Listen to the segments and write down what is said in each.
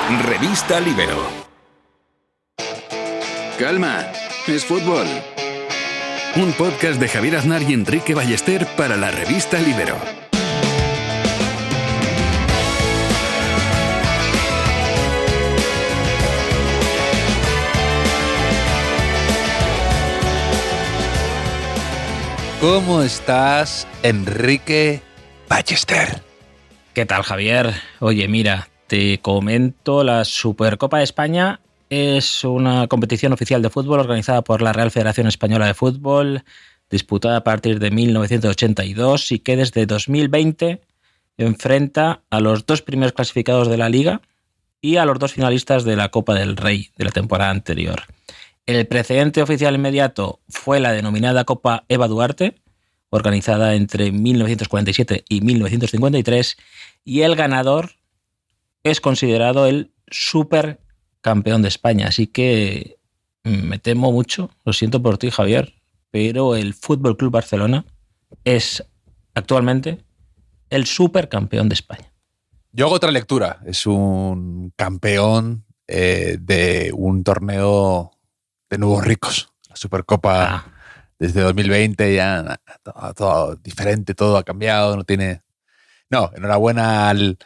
Revista Libero. Calma, es fútbol. Un podcast de Javier Aznar y Enrique Ballester para la revista Libero. ¿Cómo estás, Enrique Ballester? ¿Qué tal, Javier? Oye, mira, te comento, la Supercopa de España es una competición oficial de fútbol organizada por la Real Federación Española de Fútbol, disputada a partir de 1982 y que desde 2020 enfrenta a los dos primeros clasificados de la Liga y a los dos finalistas de la Copa del Rey de la temporada anterior. El precedente oficial inmediato fue la denominada Copa Eva Duarte, organizada entre 1947 y 1953, y el ganador es considerado el supercampeón de España. Así que me temo mucho, lo siento por ti, Javier, pero el Fútbol Club Barcelona es actualmente el supercampeón de España. Yo hago otra lectura. Es un campeón de un torneo de nuevos ricos. La Supercopa desde 2020 ya todo diferente, todo ha cambiado, No, enhorabuena al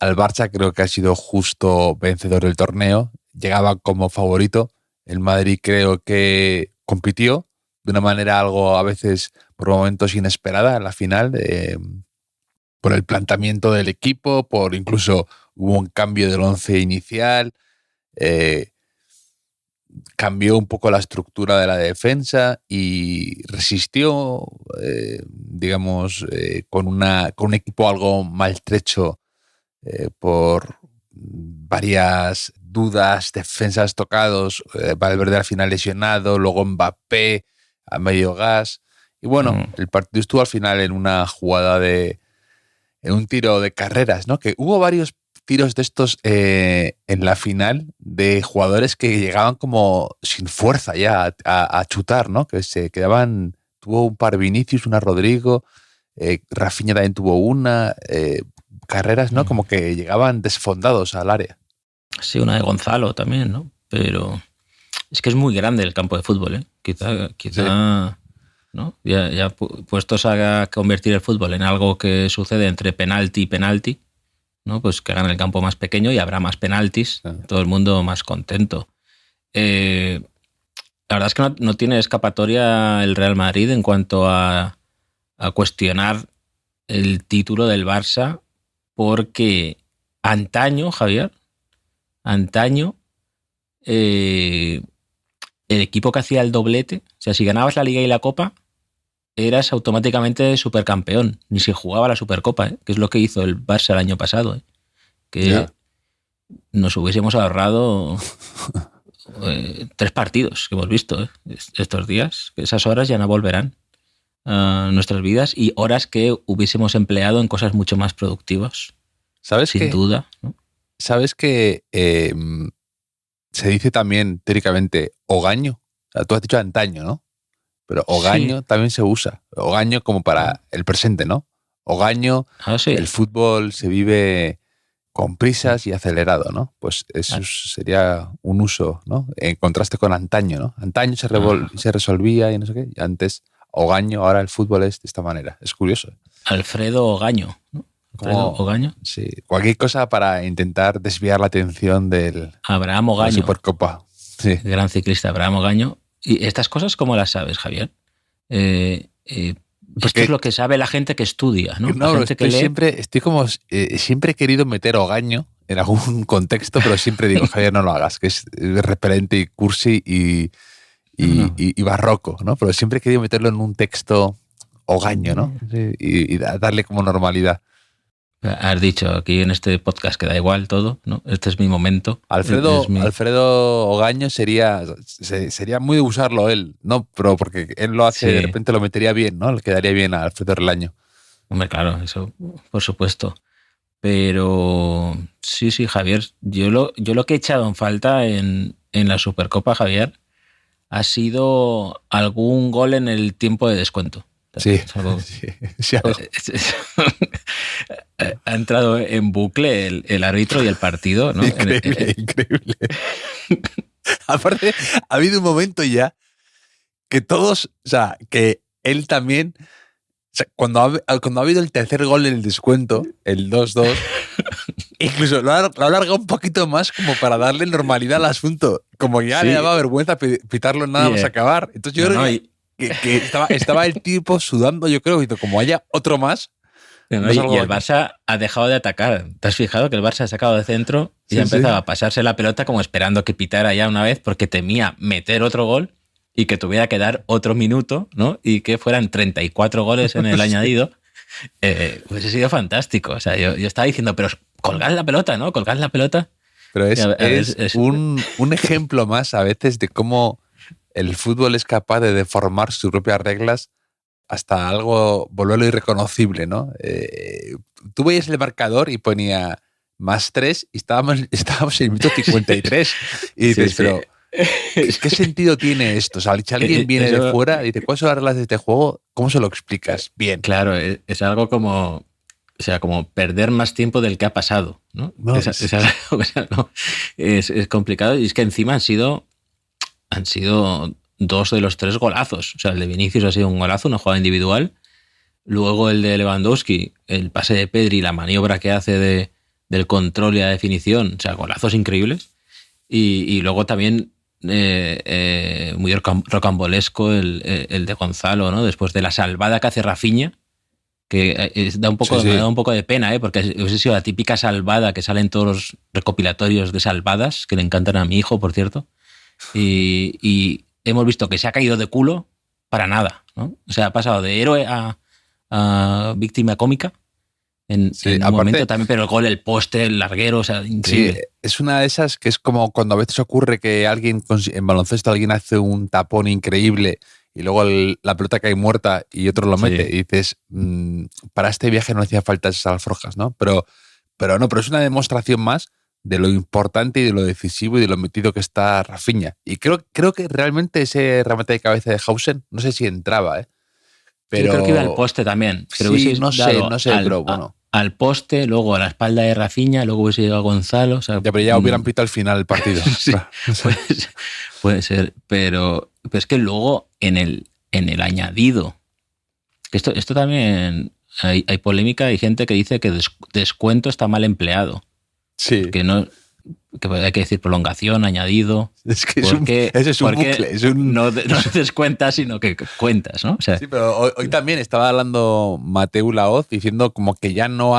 Barça, creo que ha sido justo vencedor del torneo. Llegaba como favorito. El Madrid creo que compitió de una manera algo a veces por momentos inesperada en la final, por el planteamiento del equipo, por incluso hubo un cambio del once inicial, cambió un poco la estructura de la defensa y resistió, con un equipo algo maltrecho por varias dudas, defensas tocados, Valverde al final lesionado, luego Mbappé a medio gas. Y bueno, el partido estuvo al final en una jugada en un tiro de carreras, ¿no? Que hubo varios tiros de estos en la final de jugadores que llegaban como sin fuerza ya a chutar, ¿no? Que se quedaban, tuvo un par Vinicius, una Rodrigo, Rafinha también tuvo una, carreras, ¿no? Como que llegaban desfondados al área. Sí, una de Gonzalo también, ¿no? Pero es que es muy grande el campo de fútbol, ¿eh? Quizá sí. ¿No? Ya puestos a convertir el fútbol en algo que sucede entre penalti y penalti, ¿no? Pues que hagan el campo más pequeño y habrá más penaltis, todo el mundo más contento. La verdad es que no tiene escapatoria el Real Madrid en cuanto a cuestionar el título del Barça, porque antaño, Javier, el equipo que hacía el doblete, o sea, si ganabas la Liga y la Copa, eras automáticamente supercampeón. Ni se jugaba la Supercopa, que es lo que hizo el Barça el año pasado. Que nos hubiésemos ahorrado 3 partidos que hemos visto estos días. Esas horas ya no volverán a nuestras vidas y horas que hubiésemos empleado en cosas mucho más productivas. ¿Sabes sin duda, ¿no? ¿Sabes que se dice también teóricamente hogaño? O sea, tú has dicho antaño, ¿no? Pero hogaño también se usa. Hogaño como para el presente, ¿no? Hogaño, el fútbol se vive con prisas y acelerado, ¿no? Pues eso sería un uso, ¿no? En contraste con antaño, ¿no? Antaño se resolvía y no sé qué. Y antes, hogaño, ahora el fútbol es de esta manera. Es curioso. Alfredo Ogaño, ¿no? Ogaño. Sí, cualquier cosa para intentar desviar la atención del Abraham Ogaño, la Supercopa. Sí. Gran ciclista Abraham Ogaño. ¿Y estas cosas cómo las sabes, Javier? Esto es lo que sabe la gente que estudia, ¿no? No, la gente que lee. Siempre he querido meter Ogaño en algún contexto, pero siempre digo, Javier, no lo hagas, que es repelente y cursi y barroco, ¿no? Pero siempre he querido meterlo en un texto Ogaño, ¿no? Sí, y darle como normalidad. Has dicho aquí en este podcast que da igual todo, ¿no? Este es mi momento. Alfredo Ogaño sería muy de usarlo él, ¿no? Pero porque él lo hace, de repente lo metería bien, ¿no? Le quedaría bien a Alfredo Relaño. Hombre, claro, eso por supuesto. Pero sí, Javier, yo lo que he echado en falta en la Supercopa, Javier, ha sido algún gol en el tiempo de descuento. Sí, Es algo- sí, algo. Ha entrado en bucle el árbitro y el partido, ¿no? Increíble. Aparte, ha habido un momento ya que todos, o sea, que él también, o sea, cuando ha habido el tercer gol en el descuento, el 2-2, incluso lo ha alargado un poquito más como para darle normalidad al asunto. Como ya Sí. le daba vergüenza pitarlo nada más acabar. Entonces yo No, creo que estaba el tipo sudando, yo creo, y como haya otro más. No, No es y algo el Barça ha dejado de atacar. ¿Te has fijado que el Barça ha sacado de centro y Sí, ha empezado sí. a pasarse la pelota como esperando que pitara ya una vez porque temía meter otro gol y que tuviera que dar otro minuto, ¿no? Y que fueran 34 goles en el añadido? Pues ha sido fantástico. O sea, yo estaba diciendo, pero colgad la pelota, ¿no? Colgad la pelota. Pero Y a ver, es- un ejemplo más a veces de cómo el fútbol es capaz de deformar sus propias reglas hasta algo, volverlo irreconocible, ¿no? Tú veías el marcador y ponía +3 y estábamos en el minuto 53 y dices, Sí. pero ¿qué sentido tiene esto? O sea, si alguien viene de Eso- fuera y dice, ¿cuáles son las reglas de este juego? ¿Cómo se lo explicas? Bien. Claro, es algo como, o sea, como perder más tiempo del que ha pasado, ¿no? No, Es complicado y es que encima han sido 2 de los 3 golazos. O sea, el de Vinicius ha sido un golazo, una jugada individual. Luego el de Lewandowski, el pase de Pedri, la maniobra que hace del control y la definición, o sea, golazos increíbles. Y luego también muy rocambolesco el de Gonzalo, ¿no? Después de la salvada que hace Rafinha, que da un poco, Sí, sí. me da un poco de pena, porque hubiese sido la típica salvada que sale en todos los recopilatorios de salvadas, que le encantan a mi hijo, por cierto. Y hemos visto que se ha caído de culo para nada, ¿no? O sea, ha pasado de héroe a víctima cómica en Sí, un aparte- momento también, pero el gol, el poste, el larguero, o sea, Sí, increíble. es una de esas que es como cuando a veces ocurre que en baloncesto alguien hace un tapón increíble y luego la pelota cae muerta y otro lo mete. Sí. Y dices, para este viaje no hacía falta esas alforjas, ¿no? Pero es una demostración más de lo importante y de lo decisivo y de lo metido que está Rafinha. Y creo que realmente ese remate de cabeza de Hausen, no sé si entraba, pero Yo creo que iba al poste también. Pero sí, hubiese no sé, dado pero bueno. al poste, luego a la espalda de Rafinha, luego hubiese ido a Gonzalo. O sea, Ya, pero ya hubieran pitado al final el partido. Sí, puede ser, pero es que luego en el añadido, que esto también hay polémica, hay gente que dice que descuento está mal empleado, Sí. que no, que hay que decir prolongación, añadido. Es que Porque, ese es un porque bucle. no descuentas, sino que cuentas, ¿no? O sea, Sí, pero hoy también estaba hablando Mateu Laoz diciendo como que ya no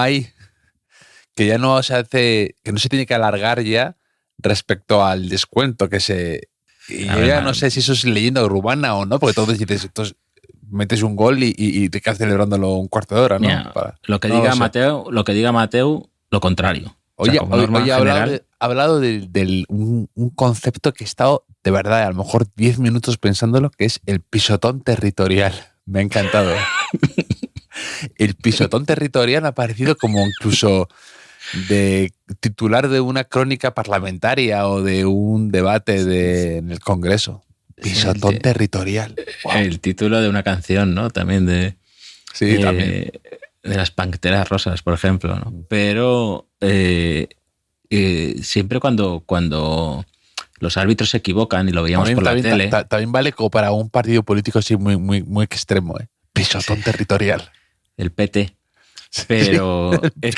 se hace, que no se tiene que alargar ya respecto al descuento que se... Y A yo ver, ya man. no sé si eso es leyenda urbana o no, porque todos dices, entonces metes un gol y te quedas celebrándolo un cuarto de hora, ¿no? mira, lo que no diga lo sé. Mateo, lo contrario. O sea, Oye, como norma ha general, hablado de un concepto que he estado, de verdad, a lo mejor 10 minutos pensándolo, que es el pisotón territorial. Me ha encantado. El pisotón territorial me ha parecido como incluso de titular de una crónica parlamentaria o de un debate en el Congreso. Pisotón Sí, territorial. Wow. el título de una canción, ¿no? También Sí, también. de las Panteras Rosas, por ejemplo, ¿no? Pero siempre cuando los árbitros se equivocan, y lo veíamos por la tele, También vale como para un partido político así muy, muy, muy extremo, ¿eh? Pisotón territorial. el PT, pero es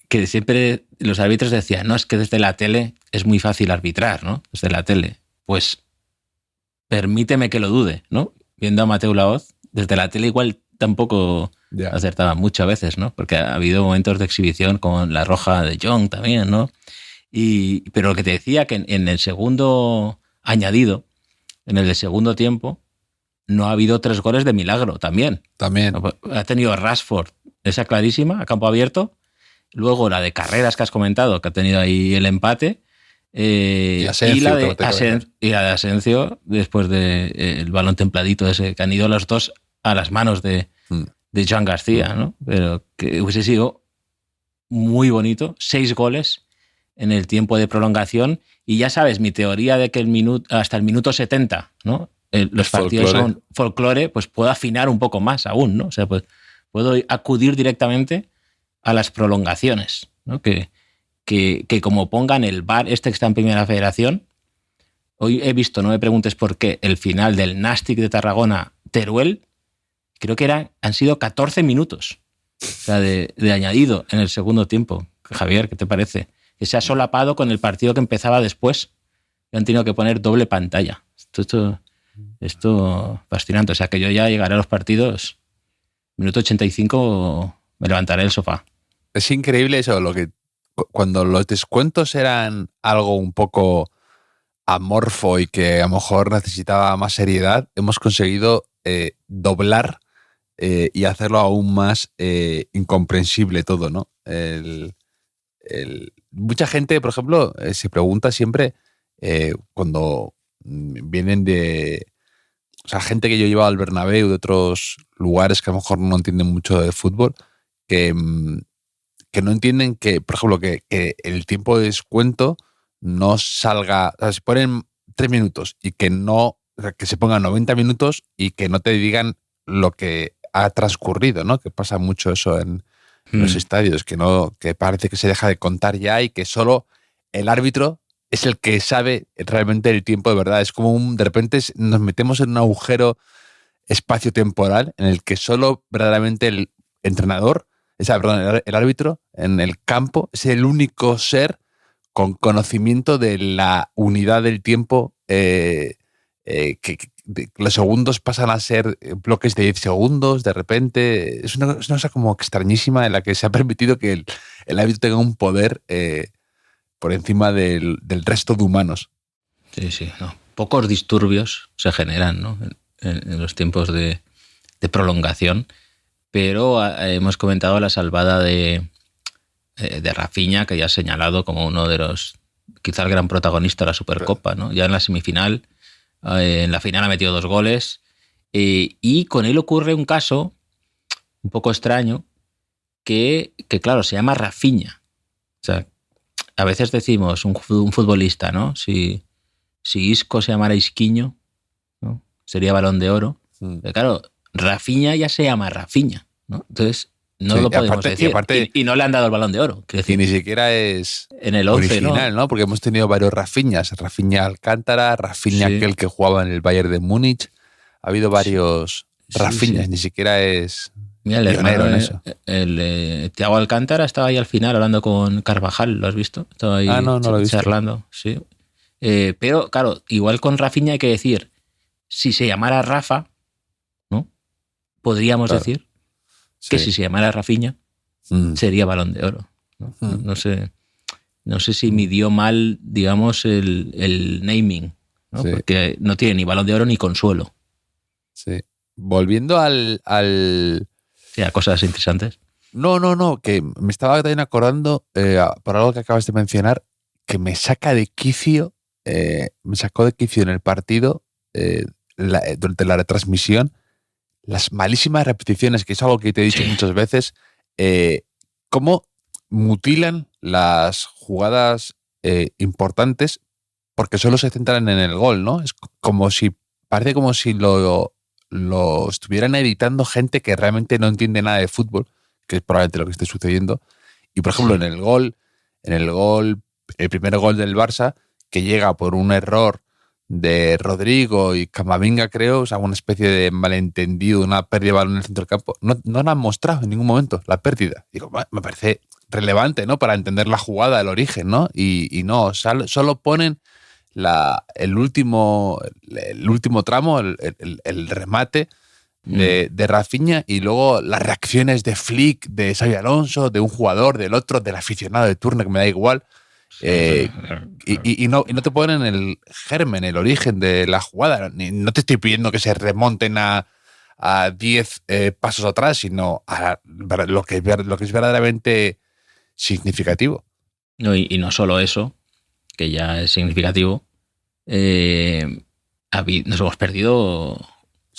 que siempre los árbitros decían, no, es que desde la tele es muy fácil arbitrar, ¿no? Desde la tele. Pues permíteme que lo dude, ¿no? Viendo a Mateu Laoz, desde la tele igual tampoco Ya. acertaba muchas veces, ¿no? Porque ha habido momentos de exhibición con la roja de Jong también, ¿no? Pero lo que te decía, que en el segundo añadido, en el de segundo tiempo, no ha habido 3 goles de milagro también. También. Ha tenido Rashford, esa clarísima, a campo abierto. Luego la de carreras que has comentado, que ha tenido ahí el empate. Y Asensio, y la que no te de Asensio, después del balón templadito ese, que han ido los dos a las manos de Joan García, ¿no? Pero que hubiese sido muy bonito. 6 goles en el tiempo de prolongación. Y ya sabes, mi teoría de que hasta el minuto 70, ¿no? los partidos son folclore, pues puedo afinar un poco más aún, ¿no? O sea, pues puedo acudir directamente a las prolongaciones, ¿no? Que como pongan el VAR que está en Primera Federación, hoy he visto, no me preguntes por qué, el final del Nàstic de Tarragona-Teruel, creo que han sido 14 minutos, o sea, de añadido en el segundo tiempo. Javier, ¿qué te parece? Que se ha solapado con el partido que empezaba después. Y han tenido que poner doble pantalla. Esto fascinante. O sea, que yo ya llegaré a los partidos, minuto 85 me levantaré del sofá. Es increíble eso, cuando los descuentos eran algo un poco amorfo y que a lo mejor necesitaba más seriedad, hemos conseguido doblar y hacerlo aún más incomprensible todo, ¿no? Mucha gente, por ejemplo, se pregunta siempre cuando vienen o sea, gente que yo he llevado al Bernabéu de otros lugares que a lo mejor no entienden mucho de fútbol, que no entienden que, por ejemplo, que el tiempo de descuento no salga, o sea, si ponen 3 minutos y que no, o sea, que se pongan 90 minutos y que no te digan lo que ha transcurrido, ¿no? Que pasa mucho eso en los estadios, que parece que se deja de contar ya y que solo el árbitro es el que sabe realmente el tiempo de verdad. Es como de repente nos metemos en un agujero espacio-temporal en el que solo verdaderamente el entrenador, el árbitro en el campo es el único ser con conocimiento de la unidad del tiempo, que los segundos pasan a ser bloques de 10 segundos de repente. Es una cosa como extrañísima en la que se ha permitido que el árbitro tenga un poder por encima del resto de humanos. Sí, no. Pocos disturbios se generan, ¿no? en los tiempos de prolongación, pero hemos comentado la salvada de Rafinha, que ya has señalado como uno de los, quizá el gran protagonista de la Supercopa, ¿no? Ya en la semifinal, en la final ha metido 2 goles, y con él ocurre un caso un poco extraño que claro, se llama Rafinha. O sea, a veces decimos un futbolista, ¿no? Si Isco se llamara Isquiño, ¿no? Sería Balón de Oro. Pero claro, Rafinha ya se llama Rafinha, ¿no? Entonces no lo podemos decir. Y no le han dado el Balón de Oro. Y ni siquiera es en el 11, original, ¿no? Porque hemos tenido varios Rafinhas. Rafinha Alcántara, Rafinha aquel que jugaba en el Bayern de Múnich. Ha habido varios Rafinhas, ni siquiera es... Mira, el hermano, el Thiago Alcántara estaba ahí al final hablando con Carvajal, ¿lo has visto? Estaba ahí no lo he visto. charlando, sí. Pero claro, igual con Rafinha hay que decir, si se llamara Rafa, ¿no? Podríamos decir que si se llamara Rafinha sería Balón de Oro, ¿no? No sé si midió mal, digamos, el naming, ¿no? Porque no tiene ni Balón de Oro ni Consuelo. Sí. Volviendo al a cosas interesantes. No, que me estaba también acordando, por algo que acabas de mencionar, que me saca de quicio, me sacó de quicio en el partido, durante la retransmisión, las malísimas repeticiones, que es algo que te he dicho muchas veces, cómo mutilan las jugadas importantes porque solo se centran en el gol, ¿no? Es como si, parece como si lo estuvieran editando gente que realmente no entiende nada de fútbol, que es probablemente lo que esté sucediendo. Y por ejemplo, en el primer gol del Barça, que llega por un error de Rodrigo y Camavinga, creo, o sea, una especie de malentendido, una pérdida de balón en el centro del campo, no la han mostrado en ningún momento, la pérdida. Digo, me parece relevante, ¿no? Para entender la jugada, el origen, ¿no? Y no, solo ponen el último tramo, el remate de Rafinha, y luego las reacciones de Flick, de Xabi Alonso, de un jugador, del otro, del aficionado de turno, que me da igual. Y no te ponen el germen, el origen de la jugada. No te estoy pidiendo que se remonten a 10 pasos atrás, sino a lo que es verdaderamente significativo. No, y no solo eso, que ya es significativo. Nos hemos perdido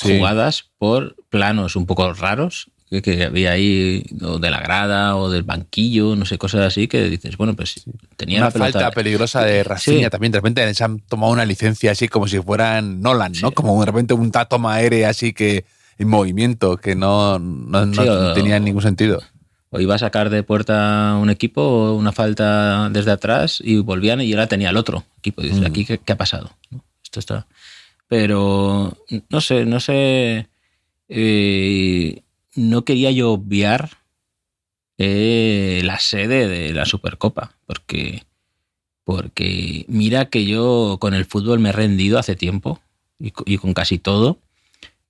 jugadas por planos un poco raros, que había ahí, o de la grada, o del banquillo, no sé, cosas así, que dices, bueno, pues tenía Una la pelota. falta peligrosa de Rafinha Sí. también. De repente se han tomado una licencia así como si fueran Nolan, ¿no? Sí. Como de repente un toma aéreo así que en movimiento, que no Sí, tenía ningún sentido. O iba a sacar de puerta un equipo, una falta desde atrás, y volvían y ahora tenía el otro equipo. Y dices, ¿aquí qué ha pasado? ¿No? Esto está... Pero no sé. No quería yo obviar la sede de la Supercopa, porque mira que yo con el fútbol me he rendido hace tiempo y con casi todo,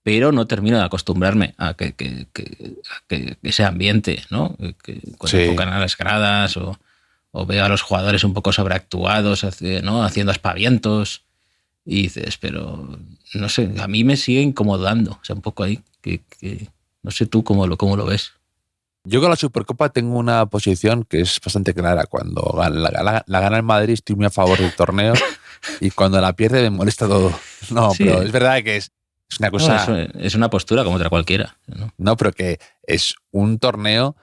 pero no termino de acostumbrarme a que ese ambiente, ¿no? Que cuando Sí. enfocan a las gradas o veo a los jugadores un poco sobreactuados, ¿no? Haciendo aspavientos. Y dices, pero no sé, a mí me sigue incomodando, o sea, un poco ahí, que no sé tú cómo lo ves. Yo con la Supercopa tengo una posición que es bastante clara. Cuando la gana el Madrid estoy muy a favor del torneo y cuando la pierde me molesta todo. No, Sí. pero es verdad que es una cosa... No, es una postura como otra cualquiera, ¿no? No, pero que es un torneo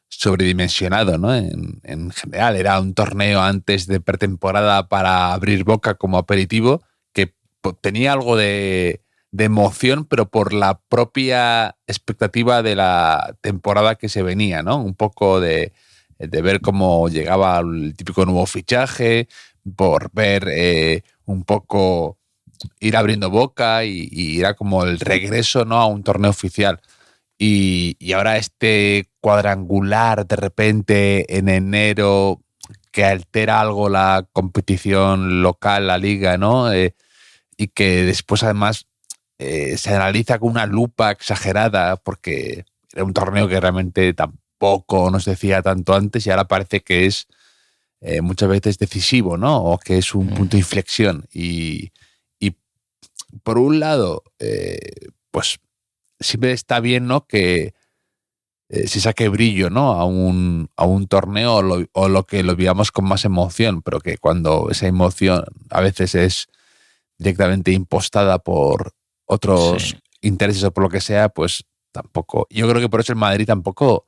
sobredimensionado, ¿no? En general, era un torneo antes de pretemporada para abrir boca como aperitivo que tenía algo de emoción, pero por la propia expectativa de la temporada que se venía, ¿no? Un poco de ver cómo llegaba el típico nuevo fichaje, por ver un poco ir abriendo boca y era como el regreso, ¿no? A un torneo oficial. Y ahora este cuadrangular de repente en enero que altera algo la competición local, la liga, ¿no? Y que después además se analiza con una lupa exagerada porque era un torneo que realmente tampoco nos decía tanto antes y ahora parece que es muchas veces decisivo, ¿no? O que es un punto de inflexión. Y por un lado, pues siempre está bien, ¿no? Que se saque brillo, ¿no? A un torneo o lo que lo veamos con más emoción, pero que cuando esa emoción a veces es directamente impostada por otros intereses o por lo que sea, pues tampoco. Yo creo que por eso el Madrid tampoco,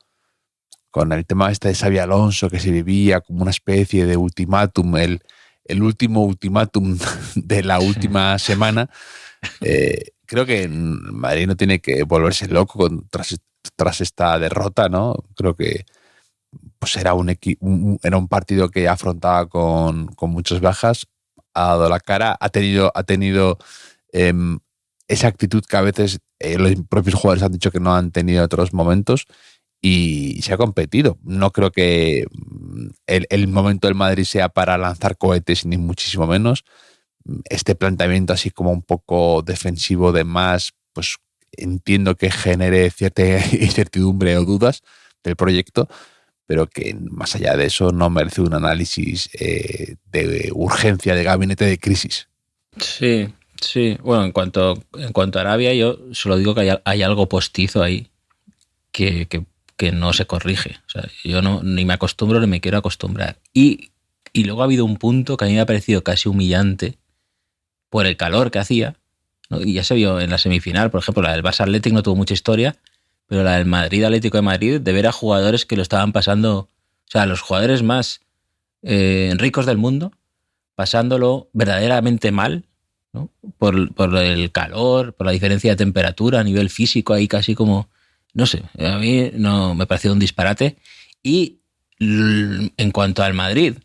con el tema este de Xabi Alonso, que se vivía como una especie de ultimátum, el último ultimátum de la última semana, creo que en Madrid no tiene que volverse loco tras esta derrota, ¿no? Creo que pues era era un partido que afrontaba con muchas bajas, ha dado la cara, ha tenido esa actitud que a veces los propios jugadores han dicho que no han tenido en otros momentos y se ha competido. No creo que el momento del Madrid sea para lanzar cohetes, ni muchísimo menos. Este planteamiento así como un poco defensivo de más, pues entiendo que genere cierta incertidumbre o dudas del proyecto, pero que más allá de eso no merece un análisis de urgencia, de gabinete de crisis. Sí. Bueno, en cuanto a Arabia, yo solo digo que hay algo postizo ahí que no se corrige. O sea, yo ni me acostumbro ni me quiero acostumbrar. Y luego ha habido un punto que a mí me ha parecido casi humillante por el calor que hacía, ¿no? Y ya se vio en la semifinal, por ejemplo, la del Barça Athletic no tuvo mucha historia, pero la del Madrid Atlético de Madrid, de ver a jugadores que lo estaban pasando, o sea, los jugadores más ricos del mundo, pasándolo verdaderamente mal, ¿no? Por el calor, por la diferencia de temperatura a nivel físico, ahí casi como, no sé, a mí no me pareció un disparate. Y en cuanto al Madrid,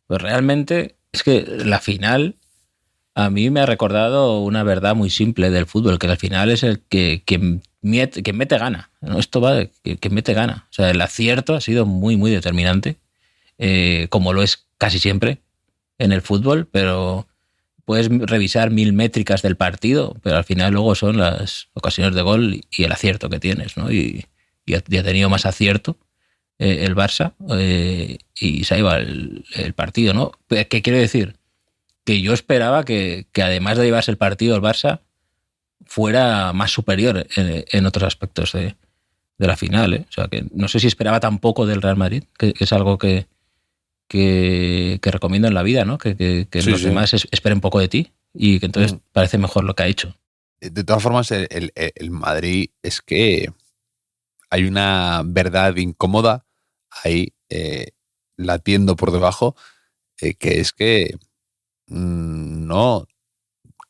pues realmente es que la final a mí me ha recordado una verdad muy simple del fútbol, que al final es el que mete gana, ¿no? Esto va de que mete gana. O sea, el acierto ha sido muy, muy determinante, como lo es casi siempre en el fútbol, pero puedes revisar 1000 métricas del partido, pero al final luego son las ocasiones de gol y el acierto que tienes, ¿no? Y ha tenido más acierto el Barça y se ha ido el partido, ¿no? ¿Qué quiero decir? Que yo esperaba que además de llevarse el partido el Barça fuera más superior en otros aspectos de la final, ¿eh? O sea, que no sé si esperaba tampoco del Real Madrid, que es algo que recomiendo en la vida, ¿no? Que sí, los demás esperen un poco de ti y que entonces parece mejor lo que ha hecho. De todas formas, el Madrid es que hay una verdad incómoda ahí latiendo por debajo, que es que no,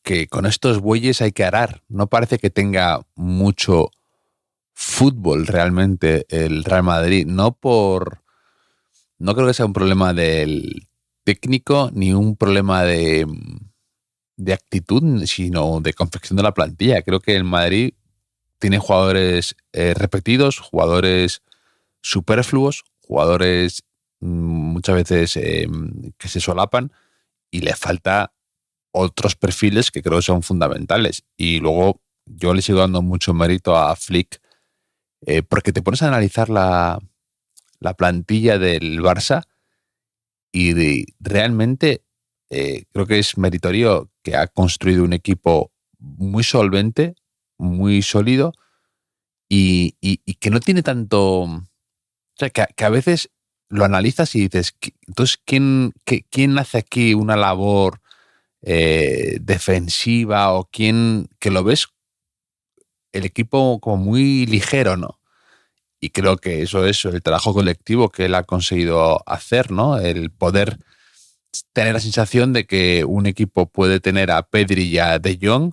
que con estos bueyes hay que arar. No parece que tenga mucho fútbol realmente el Real Madrid. No creo que sea un problema del técnico ni un problema de actitud, sino de confección de la plantilla. Creo que el Madrid tiene jugadores repetidos, jugadores superfluos, jugadores muchas veces que se solapan, y le falta otros perfiles que creo que son fundamentales. Y luego yo le sigo dando mucho mérito a Flick, porque te pones a analizar la plantilla del Barça y realmente creo que es meritorio que ha construido un equipo muy solvente, muy sólido, y que no tiene tanto... O sea, que a veces lo analizas y dices, entonces, ¿quién hace aquí una labor defensiva? O quién, que lo ves el equipo como muy ligero, ¿no? Y creo que eso es el trabajo colectivo que él ha conseguido hacer, ¿no? El poder tener la sensación de que un equipo puede tener a Pedri y a De Jong,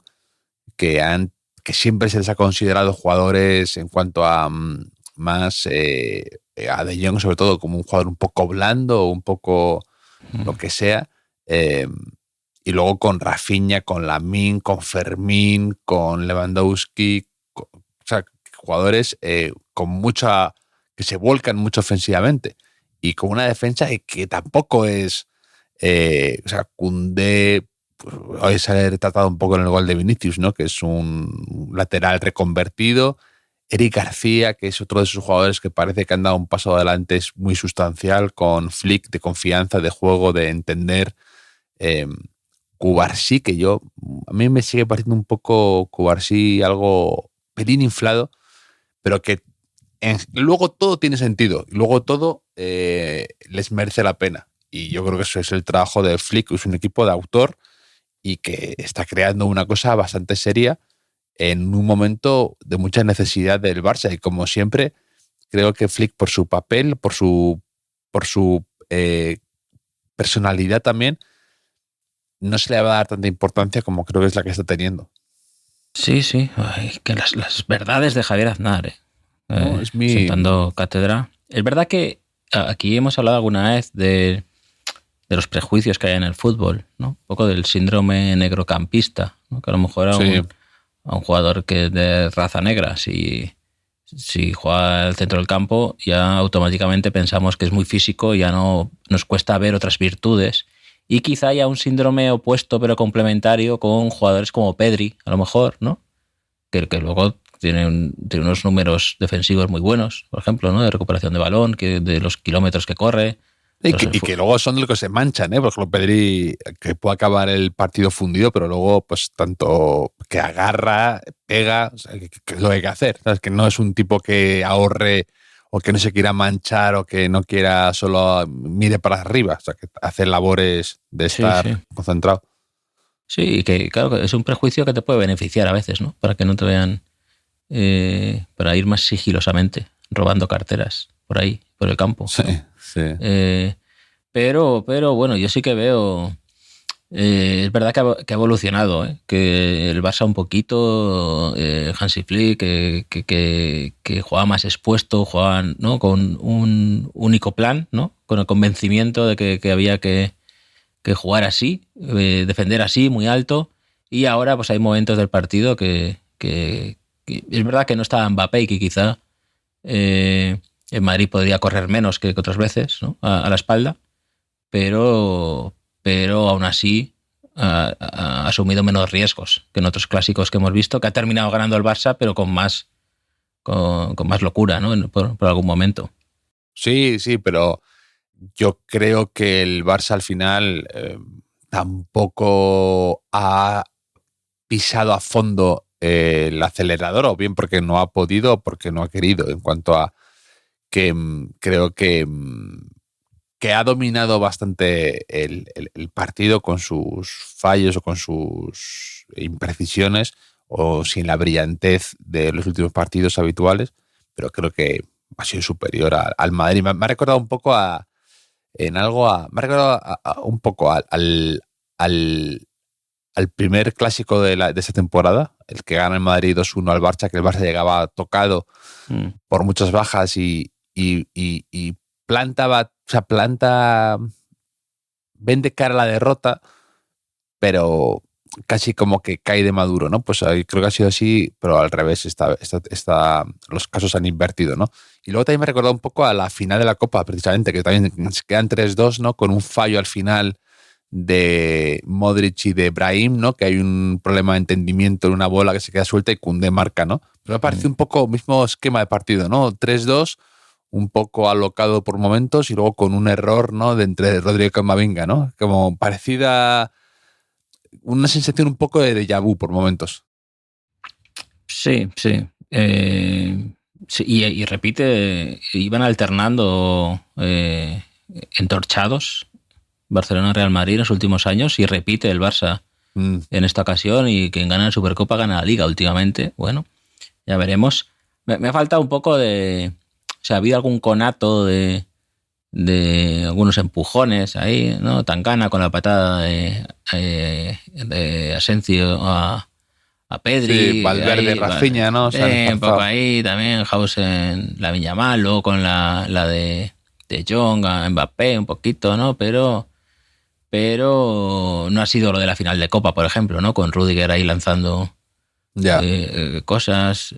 que siempre se les ha considerado jugadores en cuanto a más a De Jong sobre todo como un jugador un poco blando, un poco lo que sea, y luego con Rafinha, con Lamine, con Fermín, con Lewandowski, o sea, jugadores con mucha, que se volcan mucho ofensivamente, y con una defensa que tampoco es o sea, Koundé, pues, hoy se ha retratado un poco en el gol de Vinicius, ¿no? Que es un lateral reconvertido. Eric García, que es otro de esos jugadores que parece que han dado un paso adelante, es muy sustancial, con Flick, de confianza, de juego, de entender. Cubarsí, que a mí me sigue pareciendo un poco Cubarsí algo pelín inflado, pero que luego todo tiene sentido, y luego todo les merece la pena. Y yo creo que eso es el trabajo de Flick, es un equipo de autor y que está creando una cosa bastante seria en un momento de mucha necesidad del Barça. Y como siempre, creo que Flick, por su papel, por su personalidad también, no se le va a dar tanta importancia como creo que es la que está teniendo. Sí, sí. Ay, que las verdades de Javier Aznar, No, es sentando cátedra. Es verdad que aquí hemos hablado alguna vez de los prejuicios que hay en el fútbol, ¿no? Un poco del síndrome negrocampista, ¿no? Que a lo mejor a un jugador que de raza negra, si juega al centro del campo, ya automáticamente pensamos que es muy físico y ya no nos cuesta ver otras virtudes. Y quizá haya un síndrome opuesto pero complementario con jugadores como Pedri, a lo mejor, ¿no? Que luego tiene unos números defensivos muy buenos, por ejemplo, ¿no? De recuperación de balón, de los kilómetros que corre. Y que luego son de los que se manchan, ¿eh? Por ejemplo, Pedri, que puede acabar el partido fundido, pero luego, pues, tanto que agarra, pega, o sea, que es lo que hay que hacer. ¿Sabes? Que no es un tipo que ahorre o que no se quiera manchar o que no quiera solo mire para arriba. O sea, que hace labores de estar concentrado. Sí, y que, claro, es un prejuicio que te puede beneficiar a veces, ¿no? Para que no te vean, para ir más sigilosamente, robando carteras por ahí, por el campo. Sí, ¿no? sí. Pero bueno, yo sí que veo... es verdad que ha evolucionado, que el Barça un poquito, Hansi Flick, que jugaba más expuesto, jugaban, ¿no? Con un único plan, ¿no? Con el convencimiento de que había que jugar así, defender así, muy alto, y ahora pues hay momentos del partido que es verdad que no estaba Mbappé y que quizá en Madrid podría correr menos que otras veces, ¿no? a la espalda, pero aún así ha asumido menos riesgos que en otros clásicos que hemos visto, que ha terminado ganando el Barça, pero con más locura, ¿no? por algún momento. Sí, pero yo creo que el Barça al final tampoco ha pisado a fondo el acelerador, o bien porque no ha podido o porque no ha querido, en cuanto a que creo que ha dominado bastante el partido con sus fallos o con sus imprecisiones o sin la brillantez de los últimos partidos habituales, pero creo que ha sido superior al Madrid. Me ha recordado un poco un poco al primer clásico de esta temporada, el que gana el Madrid 2-1 al Barça, que el Barça llegaba tocado por muchas bajas y planta vende cara a la derrota, pero casi como que cae de maduro, ¿no? Pues ahí creo que ha sido así, pero al revés, los casos han invertido, ¿no? Y luego también me ha recordado un poco a la final de la Copa, precisamente, que también se quedan 3-2, ¿no? Con un fallo al final de Modric y de Brahim, ¿no? Que hay un problema de entendimiento en una bola que se queda suelta y Koundé marca, ¿no? Pero me parece un poco mismo esquema de partido, ¿no? 3-2, un poco alocado por momentos y luego con un error, ¿no? De entre Rodrigo y Camavinga, ¿no? Como parecida, una sensación un poco de déjà vu por momentos. Sí. Sí, y repite, iban alternando entorchados Barcelona-Real Madrid en los últimos años y repite el Barça en esta ocasión, y quien gana la Supercopa gana la Liga últimamente. Bueno, ya veremos. Me ha faltado un poco de... O sea, ha habido algún conato de algunos empujones ahí, ¿no? Tangana con la patada de Asensio a Pedri. Sí, Valverde, Rafinha, ¿no? Un poco ahí también, Hausen, Lamine Yamal, luego con la de Jong, a Mbappé un poquito, ¿no? Pero no ha sido lo de la final de Copa, por ejemplo, ¿no? Con Rüdiger ahí lanzando cosas.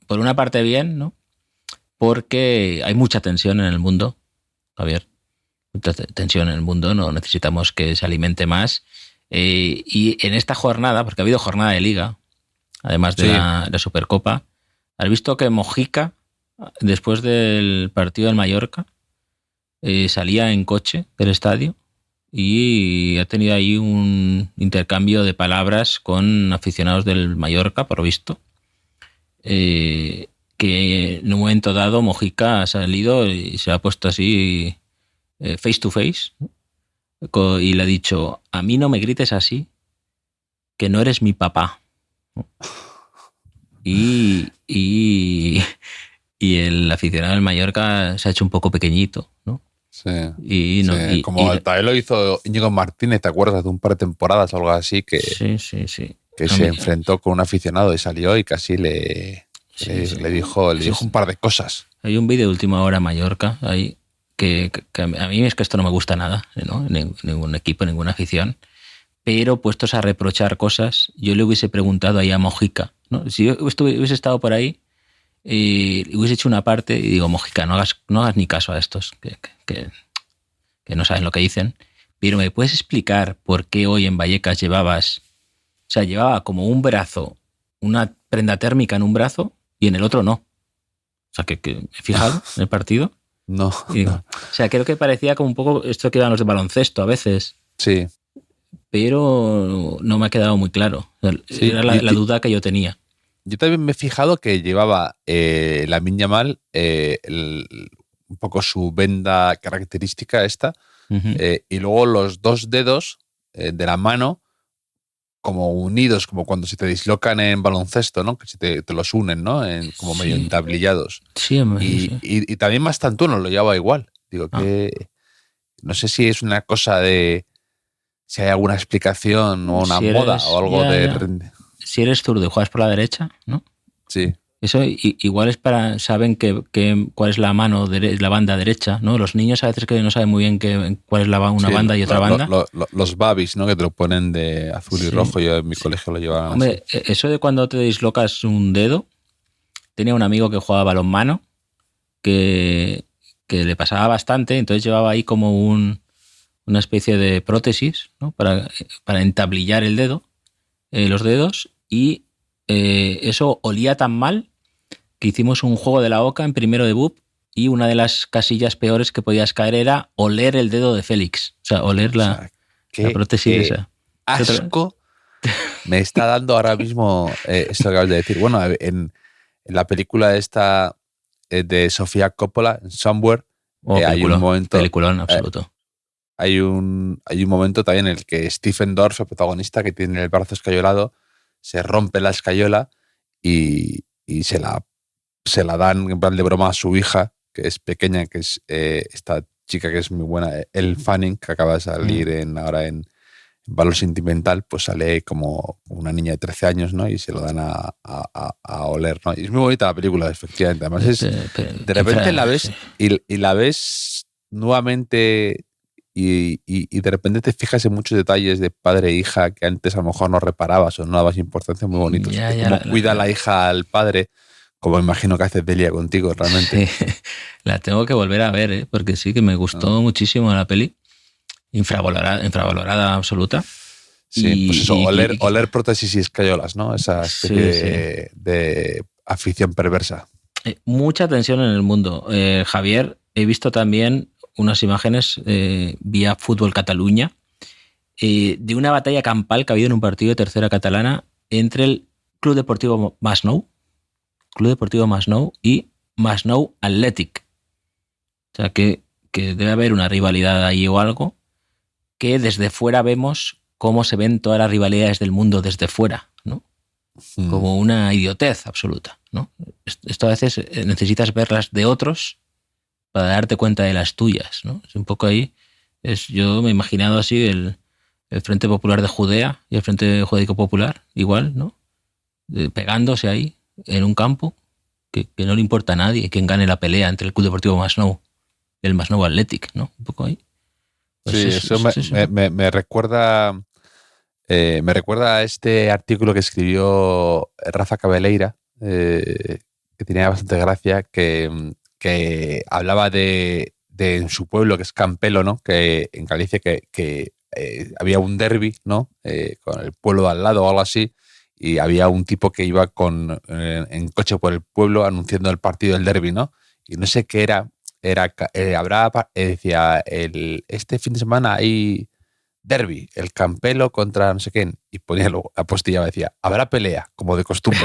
Por una parte bien, ¿no? Porque hay mucha tensión en el mundo, Javier. Mucha tensión en el mundo, no necesitamos que se alimente más. Y en esta jornada, porque ha habido jornada de Liga, además de la Supercopa, ¿has visto que Mojica, después del partido del Mallorca, salía en coche del estadio y ha tenido ahí un intercambio de palabras con aficionados del Mallorca, por lo visto? Que en un momento dado Mojica ha salido y se ha puesto así face to face y le ha dicho: a mí no me grites así, que no eres mi papá. Y el aficionado del Mallorca se ha hecho un poco pequeñito, ¿no? Sí. Como también lo hizo Íñigo Martínez, ¿te acuerdas? De un par de temporadas o algo así, que se enfrentó con un aficionado y salió y casi le dijo un par de cosas. Hay un vídeo de última hora Mallorca ahí que a mí es que esto no me gusta nada, ¿no? Ningún equipo, ninguna afición, pero puestos a reprochar cosas, yo le hubiese preguntado ahí a Mojica, ¿no? Si yo hubiese estado por ahí y hubiese hecho una parte y digo: Mojica, no hagas ni caso a estos que no saben lo que dicen, pero ¿me puedes explicar por qué hoy en Vallecas llevaba como un brazo, una prenda térmica en un brazo y en el otro no? O sea, que he fijado en el partido. No. O sea, creo que parecía como un poco esto que iban los de baloncesto a veces. Sí. Pero no me ha quedado muy claro. Era la duda que yo tenía. Yo también me he fijado que llevaba Lamine Yamal un poco su venda característica esta, y luego los dos dedos de la mano como unidos, como cuando se te dislocan en baloncesto, ¿no? Que se te los unen, ¿no? Como medio entablillados. Sí, y también Mastantuono lo llevaba igual. Digo que no sé si es una cosa de... Si hay alguna explicación o una moda o algo de... Si eres zurdo y juegas por la derecha, ¿no? Sí. Eso igual es para... Saben cuál es la la banda derecha, ¿no? Los niños a veces que no saben muy bien cuál es una banda y otra banda. Los babis, ¿no? Que te lo ponen de azul y rojo. Yo en mi colegio lo llevaban. Hombre, así. Eso de cuando te dislocas un dedo... Tenía un amigo que jugaba balonmano que le pasaba bastante, entonces llevaba ahí como una especie de prótesis, ¿no? para entablillar el dedo, los dedos, y eso olía tan mal que hicimos un juego de la oca en primero de BUP y una de las casillas peores que podías caer era oler el dedo de Félix, o sea, oler la prótesis esa. Asco me está dando ahora mismo esto que acabas de decir. Bueno, en la película esta de Sofía Coppola, Somewhere, hay un momento... Peliculón, absoluto. Hay un momento también en el que Stephen Dorff, el protagonista, que tiene el brazo escayolado, se rompe la escayola y se la se la dan en plan de broma a su hija, que es pequeña, que es esta chica que es muy buena, Elle Fanning, que acaba de salir ahora en Valor Sentimental, pues sale como una niña de 13 años, ¿no? Y se lo dan a oler, ¿no? Y es muy bonita la película, efectivamente. Además, de repente la ves y la ves nuevamente y de repente te fijas en muchos detalles de padre e hija que antes a lo mejor no reparabas o no dabas importancia, muy bonitos. Cómo cuida la hija al padre, como imagino que hace Delia contigo, realmente. Sí, la tengo que volver a ver, ¿eh? Porque sí que me gustó muchísimo la peli. Infravalorada absoluta. Sí, pues eso, oler prótesis y escayolas, ¿no? Esa especie de afición perversa. Mucha tensión en el mundo. Javier, he visto también unas imágenes vía Fútbol Cataluña de una batalla campal que ha habido en un partido de tercera catalana entre el Club Deportivo Masnou y Masnou Athletic. O sea, que debe haber una rivalidad ahí o algo, que desde fuera vemos cómo se ven todas las rivalidades del mundo desde fuera, ¿no? Como una idiotez absoluta, ¿no? Esto a veces necesitas verlas de otros para darte cuenta de las tuyas, ¿no? Es un poco ahí. Yo me he imaginado así el Frente Popular de Judea y el Frente Judaico Popular, igual, ¿no? Pegándose ahí en un campo que no le importa a nadie quién gane la pelea entre el Club Deportivo Masnou y el Masnou Athletic, ¿no? Un poco ahí. Pues sí, eso me recuerda a este artículo que escribió Rafa Cabeleira, que tenía bastante gracia, que hablaba de en su pueblo, que es Campelo, ¿no? Que en Galicia, que había un derbi, ¿no? Con el pueblo de al lado o algo así, y había un tipo que iba en coche por el pueblo anunciando el partido del derbi, ¿no? Y no sé qué era. Decía, este fin de semana hay derbi, el Campelo contra no sé quién, y ponía luego, apostillaba, decía, habrá pelea, como de costumbre.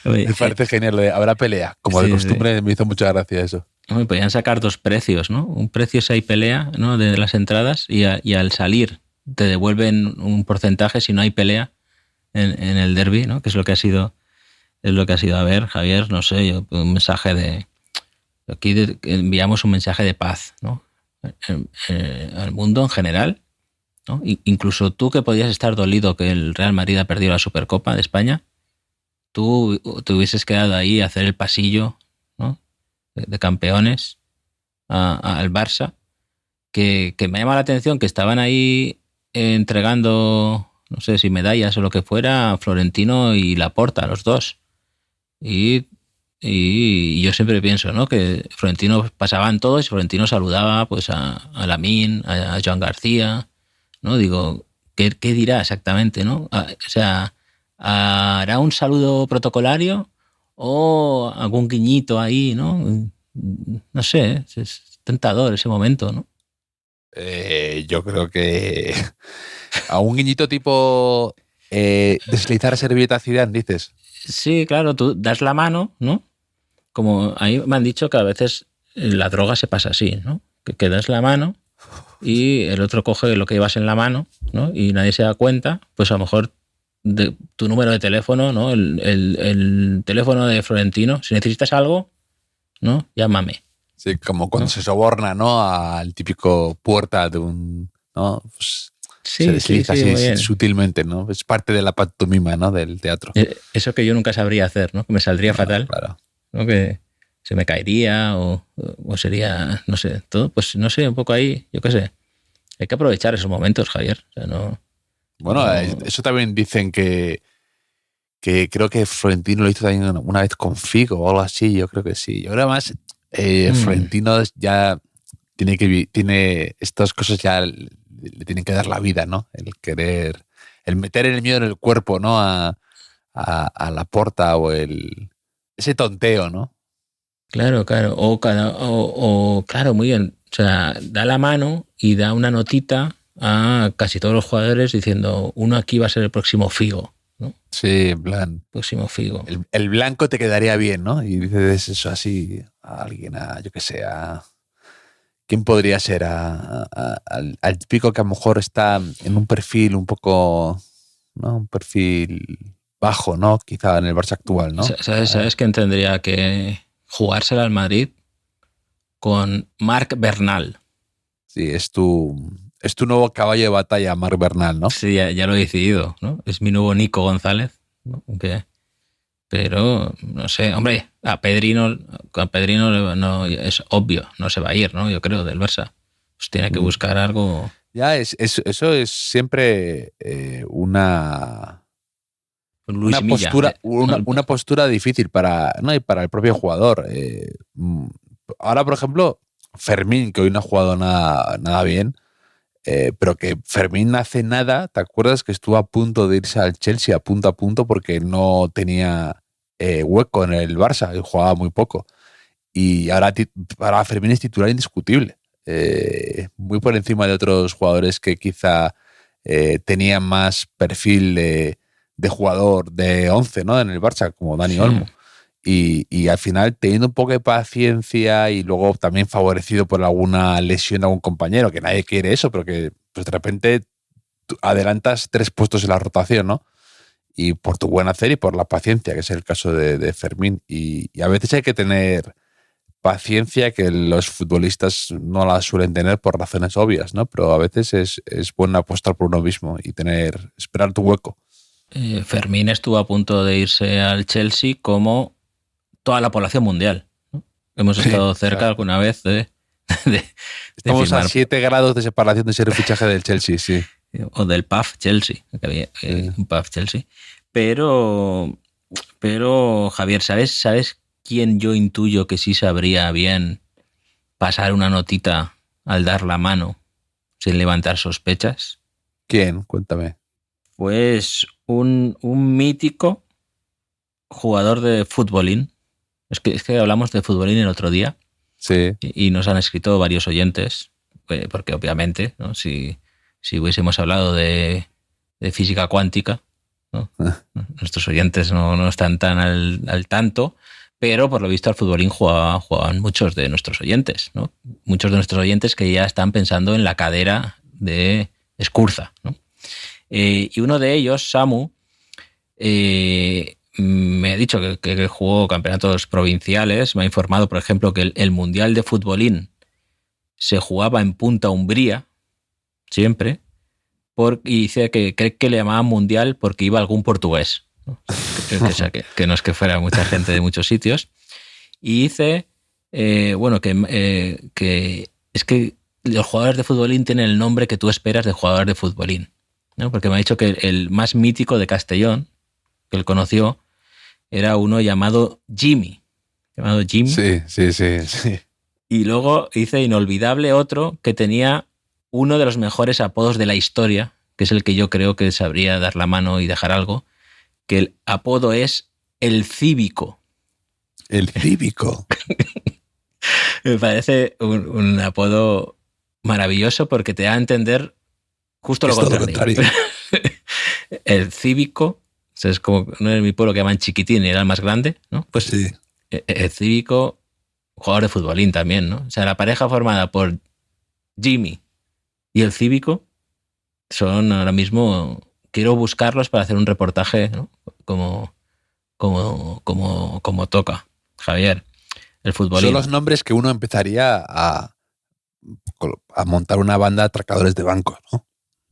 Me parece genial lo de habrá pelea, como de costumbre, me hizo mucha gracia eso. Podían sacar dos precios, ¿no? Un precio si hay pelea, ¿no? De las entradas, y al salir te devuelven un porcentaje si no hay pelea en el derbi, ¿no? Que es lo que ha sido a ver, Javier, no sé, un mensaje de... Aquí enviamos un mensaje de paz, ¿no? Al mundo en general, ¿no? Incluso tú, que podías estar dolido que el Real Madrid ha perdido la Supercopa de España, tú te hubieses quedado ahí a hacer el pasillo, ¿no? de campeones al Barça, que me llama la atención que estaban ahí entregando, no sé si medallas o lo que fuera, a Florentino y Laporta, los dos. Y yo siempre pienso, ¿no? Que Florentino pasaban todos y Florentino saludaba pues a Lamine, a Joan García, ¿no? Digo, ¿qué dirá exactamente, no? O sea, ¿hará un saludo protocolario o algún guiñito ahí, no? No sé, es tentador ese momento, ¿no? Yo creo que a un guiñito tipo deslizar servilleta Zidane, dices. Sí, claro, tú das la mano, ¿no? Como ahí me han dicho que a veces la droga se pasa así, ¿no? Que das la mano y el otro coge lo que llevas en la mano, ¿no? Y nadie se da cuenta, pues a lo mejor tu número de teléfono, ¿no? El teléfono de Florentino, si necesitas algo, ¿no? Llámame. Sí, como cuando se soborna, ¿no? Al típico puerta de un... ¿no? Pues se desliza así sutilmente, ¿no? Es parte de la pantomima, ¿no? Del teatro. Eso que yo nunca sabría hacer, ¿no? Que me saldría fatal. Claro. ¿No? Que se me caería o sería, no sé, todo, pues no sé, un poco ahí, yo qué sé. Hay que aprovechar esos momentos, Javier. O sea, no... Bueno, eso también dicen que creo que Florentino lo hizo también una vez con Figo o algo así, yo creo que sí. Yo creo más Florentino ya tiene estas cosas, ya le tienen que dar la vida, ¿no? El meter el miedo en el cuerpo, ¿no? A Laporta o ese tonteo, ¿no? Claro. O claro, muy bien. O sea, da la mano y da una notita a casi todos los jugadores diciendo, uno aquí va a ser el próximo Figo, ¿no? Sí, en plan. Próximo Figo. El blanco te quedaría bien, ¿no? Y dices eso así a alguien, yo que sé, ¿quién podría ser? Al típico que a lo mejor está en un perfil un poco, ¿no? Un perfil bajo, ¿no? Quizá en el Barça actual, ¿no? ¿Sabes quién tendría que jugársela al Madrid? Con Marc Bernal. Sí, es tu nuevo caballo de batalla, Marc Bernal, ¿no? Sí, ya lo he decidido, ¿no? Es mi nuevo Nico González, ¿no? Pero, no sé, hombre, a Pedrino no, es obvio, no se va a ir, ¿no? Yo creo, del Barça. Pues tiene que buscar algo... Ya, eso es siempre una Milla, postura, una postura difícil para el propio jugador. Ahora, por ejemplo, Fermín, que hoy no ha jugado nada bien, pero que Fermín hace nada, ¿te acuerdas que estuvo a punto de irse al Chelsea a punto porque no tenía hueco en el Barça y jugaba muy poco? Y ahora Fermín es titular indiscutible, muy por encima de otros jugadores que quizá tenían más perfil de jugador de 11, ¿no? En el Barça, como Dani Olmo. Y al final, teniendo un poco de paciencia y luego también favorecido por alguna lesión de algún compañero, que nadie quiere eso, pero que pues, de repente adelantas 3 puestos en la rotación, ¿no? Y por tu buen hacer y por la paciencia, que es el caso de Fermín. Y a veces hay que tener paciencia, que los futbolistas no la suelen tener por razones obvias, ¿no? Pero a veces es bueno apostar por uno mismo y esperar tu hueco. Fermín estuvo a punto de irse al Chelsea como toda la población mundial, ¿no? Hemos estado cerca alguna vez de Estamos firmar. a 7 grados de separación de ser el fichaje del Chelsea, sí. O del PAF Chelsea, que había un PAF Chelsea. Pero Javier, ¿sabes quién yo intuyo que sí sabría bien pasar una notita al dar la mano sin levantar sospechas? ¿Quién? Cuéntame. Pues un mítico jugador de futbolín. Es que hablamos de futbolín el otro día. Sí. Y nos han escrito varios oyentes, porque obviamente, ¿no? Si hubiésemos hablado de física cuántica, ¿no? Nuestros oyentes no están tan al tanto, pero por lo visto al futbolín jugaban muchos de nuestros oyentes, ¿no? Muchos de nuestros oyentes que ya están pensando en la cadera de Escurza, ¿no? Y uno de ellos, Samu, me ha dicho que jugó campeonatos provinciales. Me ha informado, por ejemplo, que el Mundial de Futbolín se jugaba en Punta Umbría, siempre, y dice que cree que le llamaban Mundial porque iba algún portugués, ¿no? Que no es que fuera mucha gente de muchos sitios. Y dice, que es que los jugadores de futbolín tienen el nombre que tú esperas de jugador de futbolín, ¿no? Porque me ha dicho que el más mítico de Castellón, que él conoció, era uno llamado Jimmy. Sí. Y luego hice inolvidable otro que tenía uno de los mejores apodos de la historia, que es el que yo creo que sabría dar la mano y dejar algo, que el apodo es el Cívico. El Cívico. Me parece un apodo maravilloso porque te da a entender justo lo contrario. El Cívico, es como, no es mi pueblo que llaman Chiquitín y era el más grande, ¿no? Pues sí. El Cívico, jugador de futbolín también, ¿no? O sea, la pareja formada por Jimmy y el Cívico son ahora mismo, quiero buscarlos para hacer un reportaje, ¿no? Como toca, Javier. El futbolín. Son los nombres que uno empezaría a montar una banda de atracadores de bancos, ¿no?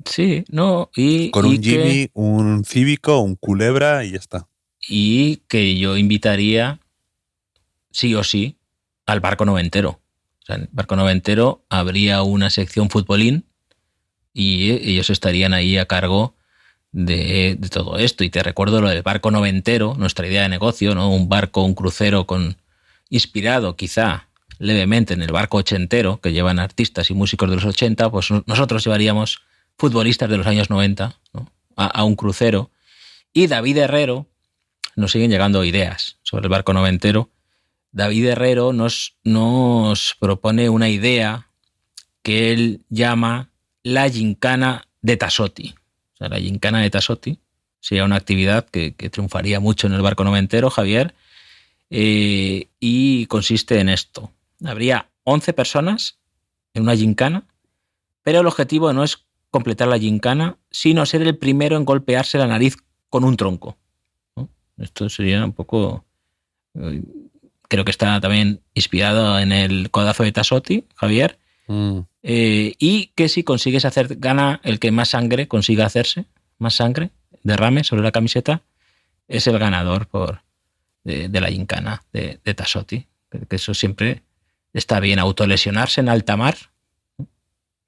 Sí, no, con un Jimmy, un Cívico, un Culebra y ya está. Y que yo invitaría, sí o sí, al Barco Noventero. O sea, en el Barco Noventero habría una sección futbolín y ellos estarían ahí a cargo de todo esto. Y te recuerdo lo del Barco Noventero, nuestra idea de negocio, ¿no? Un barco, un crucero inspirado quizá levemente en el barco ochentero que llevan artistas y músicos de los 80, pues nosotros llevaríamos futbolistas de los años 90, ¿no? a un crucero. Y David Herrero, nos siguen llegando ideas sobre el Barco Noventero. David Herrero nos propone una idea que él llama la gincana de Tasotti. O sea, la gincana de Tasotti sería una actividad que triunfaría mucho en el Barco Noventero, Javier, y consiste en esto. Habría 11 personas en una gincana, pero el objetivo no es completar la gincana, sino ser el primero en golpearse la nariz con un tronco. Esto sería un poco... Creo que está también inspirado en el codazo de Tassotti, Javier. Y que si consigues hacer, gana el que más sangre consiga hacerse, más sangre, derrame sobre la camiseta, es el ganador de la gincana de Tassotti. Que eso siempre está bien. Autolesionarse en alta mar,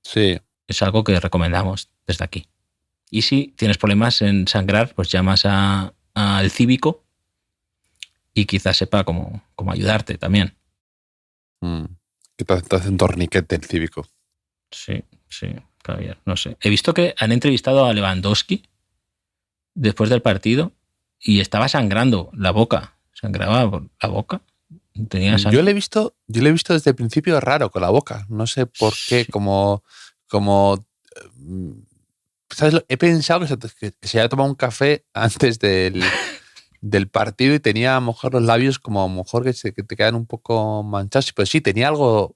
Sí. es algo que recomendamos desde aquí. Y si tienes problemas en sangrar, pues llamas al cívico y quizás sepa cómo ayudarte también. Que te hace un torniquete el cívico. Sí, Javier, no sé. He visto que han entrevistado a Lewandowski después del partido y estaba sangrando la boca. Sangraba por la boca. Tenía sangre. Yo le he visto desde el principio raro con la boca. No sé por qué, Sí. como ¿sabes? He pensado que se había tomado un café antes del partido y tenía a lo mejor los labios como a lo mejor que te quedan un poco manchados. Pues sí, tenía algo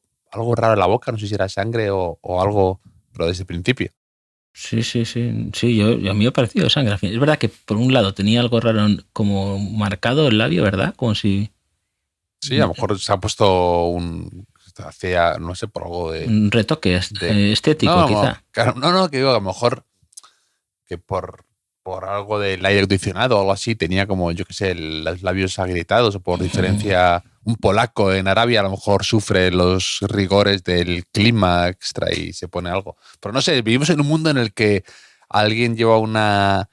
raro en la boca, no sé si era sangre o algo, pero desde el principio. Sí. Sí, a mí me ha parecido sangre. Es verdad que por un lado tenía algo raro como marcado el labio, ¿verdad? Como si... Sí, a lo mejor se ha puesto hacía, no sé, por algo de... Un retoque estético, No, quizá. Claro, no, que digo, a lo mejor que por algo del aire acondicionado o algo así, tenía como, yo qué sé, los labios agrietados, o por diferencia, un polaco en Arabia a lo mejor sufre los rigores del clima extra y se pone algo. Pero no sé, vivimos en un mundo en el que alguien lleva una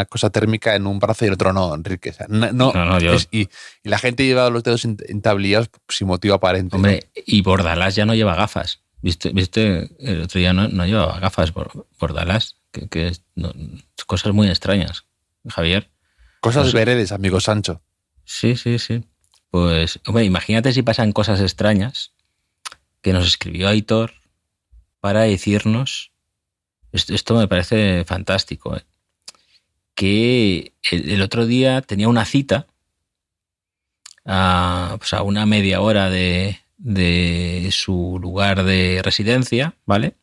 cosa térmica en un brazo y en otro no, Enrique. O sea, No, yo... y la gente lleva los dedos entablillados sin motivo aparente. Hombre, y Bordalás ya no lleva gafas. ¿Viste? El otro día no llevaba gafas Bordalás. Cosas muy extrañas, Javier. Cosas veredes, amigo Sancho. Sí. Pues, hombre, imagínate si pasan cosas extrañas que nos escribió Aitor para decirnos, esto me parece fantástico, que el otro día tenía una cita a una media hora de su lugar de residencia, ¿vale?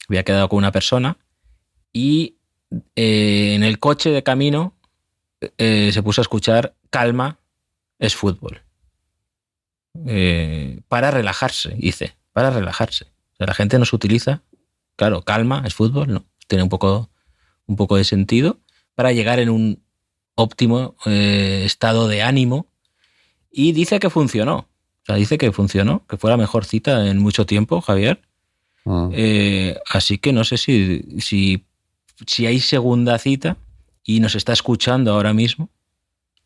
Había quedado con una persona y en el coche de camino se puso a escuchar Calma es fútbol. Para relajarse, dice, para relajarse. O sea, la gente nos utiliza, claro, Calma es fútbol, ¿no? Tiene un poco de sentido para llegar en un óptimo estado de ánimo y dice que funcionó. O sea, dice que funcionó, que fue la mejor cita en mucho tiempo, Javier. Así que no sé si hay segunda cita y nos está escuchando ahora mismo.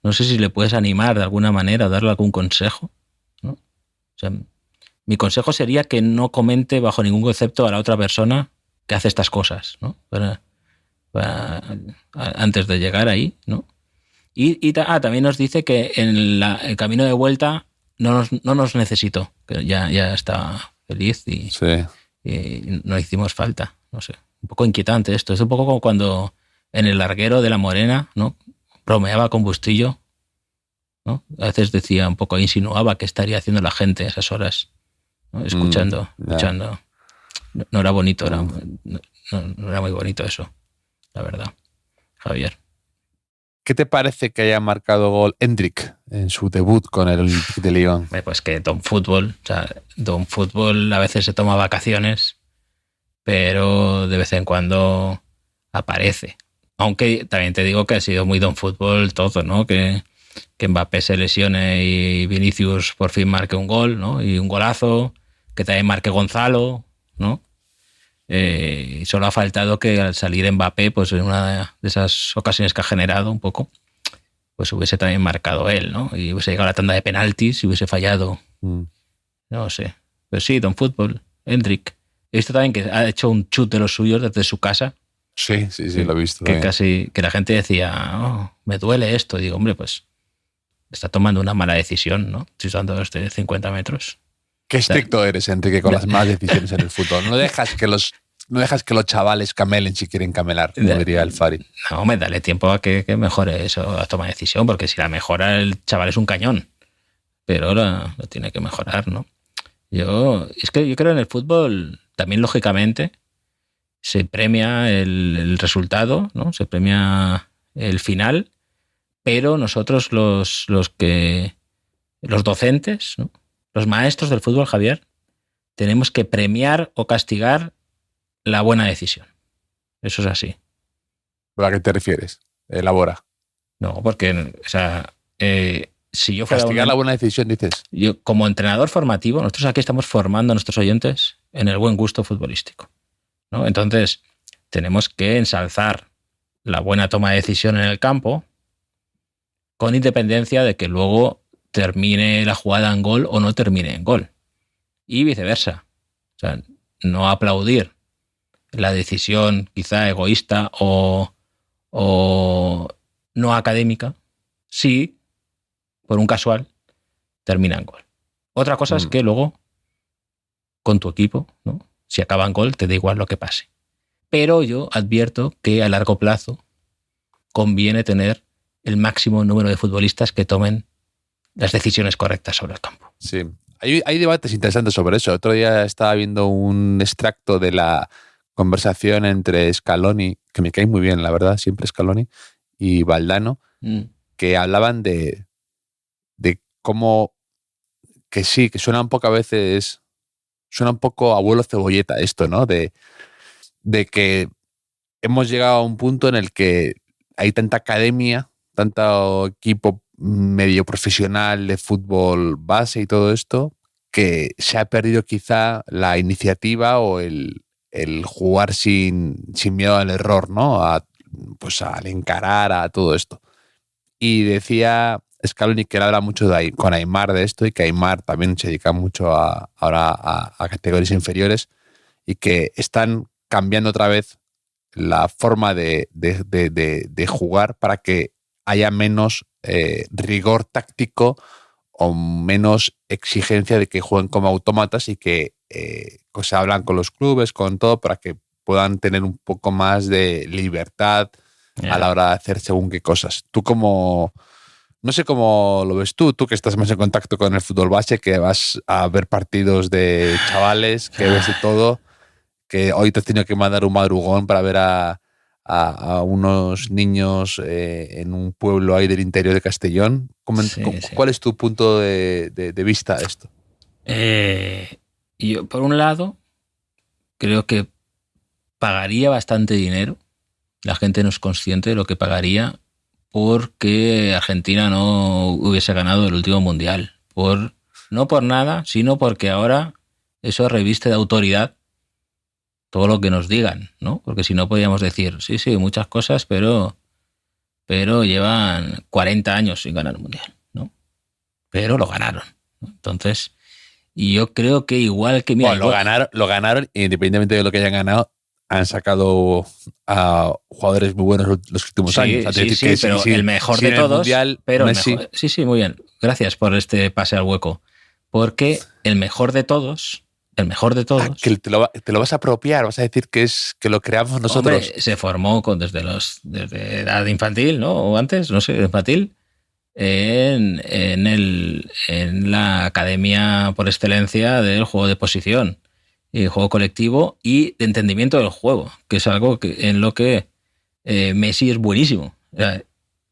No sé si le puedes animar de alguna manera, darle algún consejo, ¿no? O sea, mi consejo sería que no comente bajo ningún concepto a la otra persona que hace estas cosas, ¿no? Antes de llegar ahí, ¿no? Y también nos dice que en el camino de vuelta no nos necesitó, que ya está feliz y no hicimos falta. No sé, un poco inquietante esto. Es un poco como cuando en el larguero de La Morena, ¿no? Bromeaba con Bustillo, ¿no? A veces decía un poco, insinuaba que estaría haciendo la gente a esas horas, ¿no? Escuchando. No era bonito, no era muy bonito eso, la verdad, Javier. ¿Qué te parece que haya marcado gol Hendrik en su debut con el Olympique de Lyon? Pues que Don Fútbol a veces se toma vacaciones, pero de vez en cuando aparece. Aunque también te digo que ha sido muy Don Fútbol todo, ¿no? Que Mbappé se lesione y Vinicius por fin marque un gol, ¿no? Y un golazo, que también marque Gonzalo, ¿no? Y solo ha faltado que al salir Mbappé, pues en una de esas ocasiones que ha generado un poco, pues hubiese también marcado él, ¿no? Y hubiese llegado a la tanda de penaltis y hubiese fallado. No sé. Pero sí, Don Fútbol, Hendrik. He visto también que ha hecho un chut de los suyos desde su casa. Sí, lo he visto. Que casi que la gente decía, me duele esto. Y digo, hombre, pues está tomando una mala decisión, ¿no? Chutando desde 50 metros. Qué estricto eres, Enrique, con las malas decisiones en el fútbol. No dejas que los chavales camelen si quieren camelar, como diría el Fari. No, me dale tiempo a que mejore eso, a tomar decisión, porque si la mejora, el chaval es un cañón. Pero ahora lo tiene que mejorar, ¿no? Yo creo en el fútbol, también lógicamente, se premia el resultado, ¿no? Se premia el final, pero nosotros los docentes, ¿no? Los maestros del fútbol, Javier, tenemos que premiar o castigar la buena decisión. Eso es así. ¿A qué te refieres? Elabora. No, porque, o sea, si yo fuera castigar la buena decisión, dices. Yo, como entrenador formativo, nosotros aquí estamos formando a nuestros oyentes en el buen gusto futbolístico, ¿no? Entonces, tenemos que ensalzar la buena toma de decisión en el campo, con independencia de que luego termine la jugada en gol o no termine en gol. Y viceversa. O sea, no aplaudir la decisión quizá egoísta o no académica, si por un casual termina en gol. Otra cosa es que luego con tu equipo, ¿no? Si acaba en gol, te da igual lo que pase. Pero yo advierto que a largo plazo conviene tener el máximo número de futbolistas que tomen las decisiones correctas sobre el campo. Sí. Hay debates interesantes sobre eso. Otro día estaba viendo un extracto de la conversación entre Scaloni, que me cae muy bien, la verdad, siempre Scaloni, y Valdano, que hablaban de cómo, que sí, que suena un poco a veces, suena un poco abuelo cebolleta esto, ¿no? De que hemos llegado a un punto en el que hay tanta academia, tanto equipo medio profesional de fútbol base y todo esto, que se ha perdido quizá la iniciativa o el jugar sin miedo al error, ¿no? Pues al encarar a todo esto. Y decía Scaloni que él habla mucho con Aimar de esto y que Aimar también se dedica mucho ahora a categorías inferiores y que están cambiando otra vez la forma de jugar para que haya menos rigor táctico o menos exigencia de que jueguen como autómatas y que se hablan con los clubes, con todo, para que puedan tener un poco más de libertad a la hora de hacer según qué cosas. Tú como... No sé cómo lo ves tú que estás más en contacto con el fútbol base, que vas a ver partidos de chavales, que ves de todo, que hoy te has tenido que mandar un madrugón para ver a unos niños en un pueblo ahí del interior de Castellón. ¿Cuál es tu punto de vista a esto? Yo, por un lado, creo que pagaría bastante dinero. La gente no es consciente de lo que pagaría porque Argentina no hubiese ganado el último mundial. No por nada, sino porque ahora eso reviste de autoridad todo lo que nos digan, ¿no? Porque si no podíamos decir, sí, muchas cosas, pero llevan 40 años sin ganar un mundial, ¿no? Pero lo ganaron, ¿no? Entonces, y yo creo que igual que... Mira, lo ganaron, independientemente de lo que hayan ganado, han sacado a jugadores muy buenos los últimos años. Sí, pero el mejor de todos... Mundial, pero Messi. Sí, muy bien. Gracias por este pase al hueco. Porque el mejor de todos... que te lo vas a apropiar, vas a decir que lo creamos nosotros. Hombre, se formó desde edad infantil, ¿no? O antes, no sé, infantil, en la academia por excelencia del juego de posición y juego colectivo y de entendimiento del juego, que es algo en lo que Messi es buenísimo.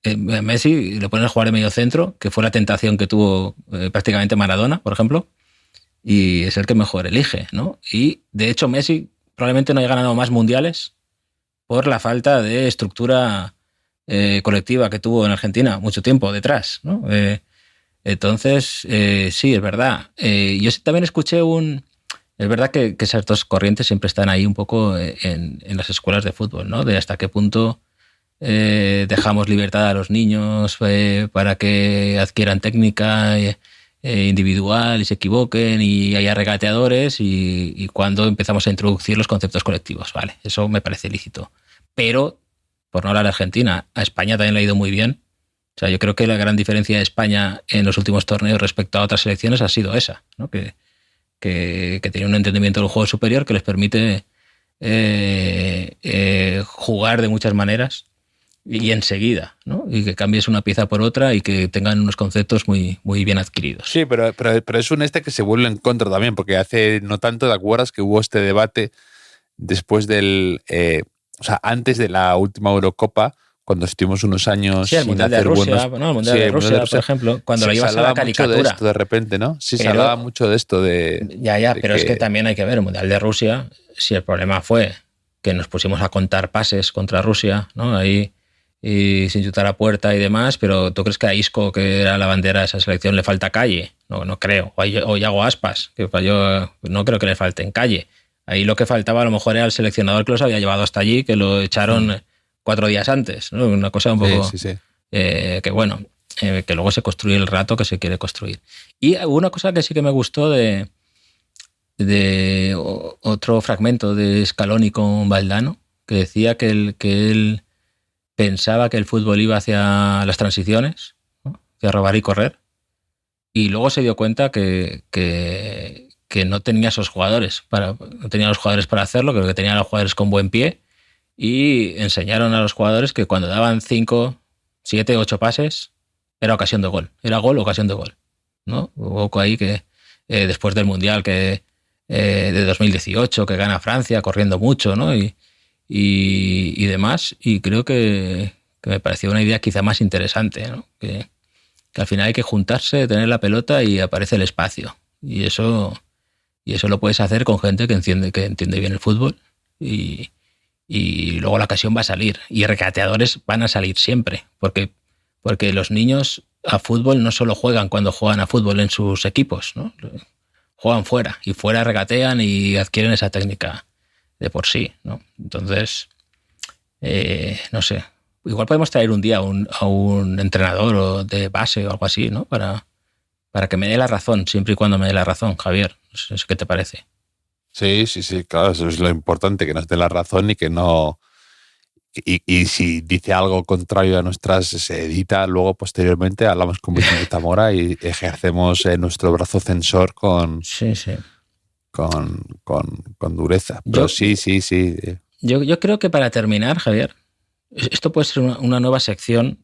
Messi le ponen a jugar de medio centro, que fue la tentación que tuvo prácticamente Maradona, por ejemplo, y es el que mejor elige, ¿no? Y de hecho Messi probablemente no haya ganado más mundiales por la falta de estructura colectiva que tuvo en Argentina mucho tiempo detrás, ¿no? Entonces, sí, es verdad. Yo también escuché es verdad que esas dos corrientes siempre están ahí un poco en las escuelas de fútbol, ¿no? De hasta qué punto dejamos libertad a los niños para que adquieran técnica individual y se equivoquen y haya regateadores y cuando empezamos a introducir los conceptos colectivos. Vale, eso me parece lícito. Pero, por no hablar de Argentina, a España también le ha ido muy bien. O sea, yo creo que la gran diferencia de España en los últimos torneos respecto a otras selecciones ha sido esa, ¿no? Que tiene un entendimiento del juego superior que les permite jugar de muchas maneras y enseguida, ¿no? Y que cambies una pieza por otra y que tengan unos conceptos muy, muy bien adquiridos. Sí, pero es un que se vuelve en contra también, porque hace no tanto, ¿te acuerdas que hubo este debate después antes de la última Eurocopa, cuando estuvimos unos años Sí, el sin Mundial de hacer Rusia, buenos... ¿no? El Mundial Sí, de el Rusia, Mundial de por ejemplo, cuando lo se ibas a la hablaba mucho de caricatura. esto de repente, ¿no? Sí, se Pero- hablaba mucho de esto de... Ya, de pero es que también hay que ver, el Mundial de Rusia, si el problema fue que nos pusimos a contar pases contra Rusia, ¿no? Ahí y sin chutar a puerta y demás, pero ¿tú crees que a Isco, que era la bandera de esa selección, le falta calle? No, no creo. O Iago Aspas, que yo no creo que le falte en calle. Ahí lo que faltaba a lo mejor era el seleccionador que los había llevado hasta allí, que lo echaron 4 días antes, ¿no? Una cosa un poco... Sí, sí, sí. que bueno, que luego se construye el rato que se quiere construir. Y una cosa que sí que me gustó de otro fragmento de Scaloni con Valdano, que decía que él pensaba que el fútbol iba hacia las transiciones, ¿no? Hacia robar y correr, y luego se dio cuenta que no tenía esos jugadores, no tenía los jugadores para hacerlo, creo que tenía los jugadores con buen pie, y enseñaron a los jugadores que cuando daban 5, 7, 8 pases, era ocasión de gol, era gol, ocasión de gol, ¿no? Un poco ahí que después del Mundial de 2018, que gana Francia corriendo mucho, ¿no? Y demás, y creo que me pareció una idea quizá más interesante, ¿no? Que al final hay que juntarse, tener la pelota y aparece el espacio, y eso lo puedes hacer con gente que entiende bien el fútbol, y luego la ocasión va a salir, y regateadores van a salir siempre, porque los niños a fútbol no solo juegan cuando juegan a fútbol en sus equipos, ¿no? Juegan fuera, y fuera regatean y adquieren esa técnica de por sí, ¿no? Entonces, no sé, igual podemos traer un día a un entrenador o de base o algo así, ¿no? Para que me dé la razón, siempre y cuando me dé la razón, Javier. No sé qué te parece. Sí, claro, eso es lo importante, que nos dé la razón y que no... Y si dice algo contrario a nuestras, se edita, luego posteriormente hablamos con Vicente Zamora y ejercemos nuestro brazo censor con dureza. Pero sí. Yo creo que para terminar, Javier, esto puede ser una nueva sección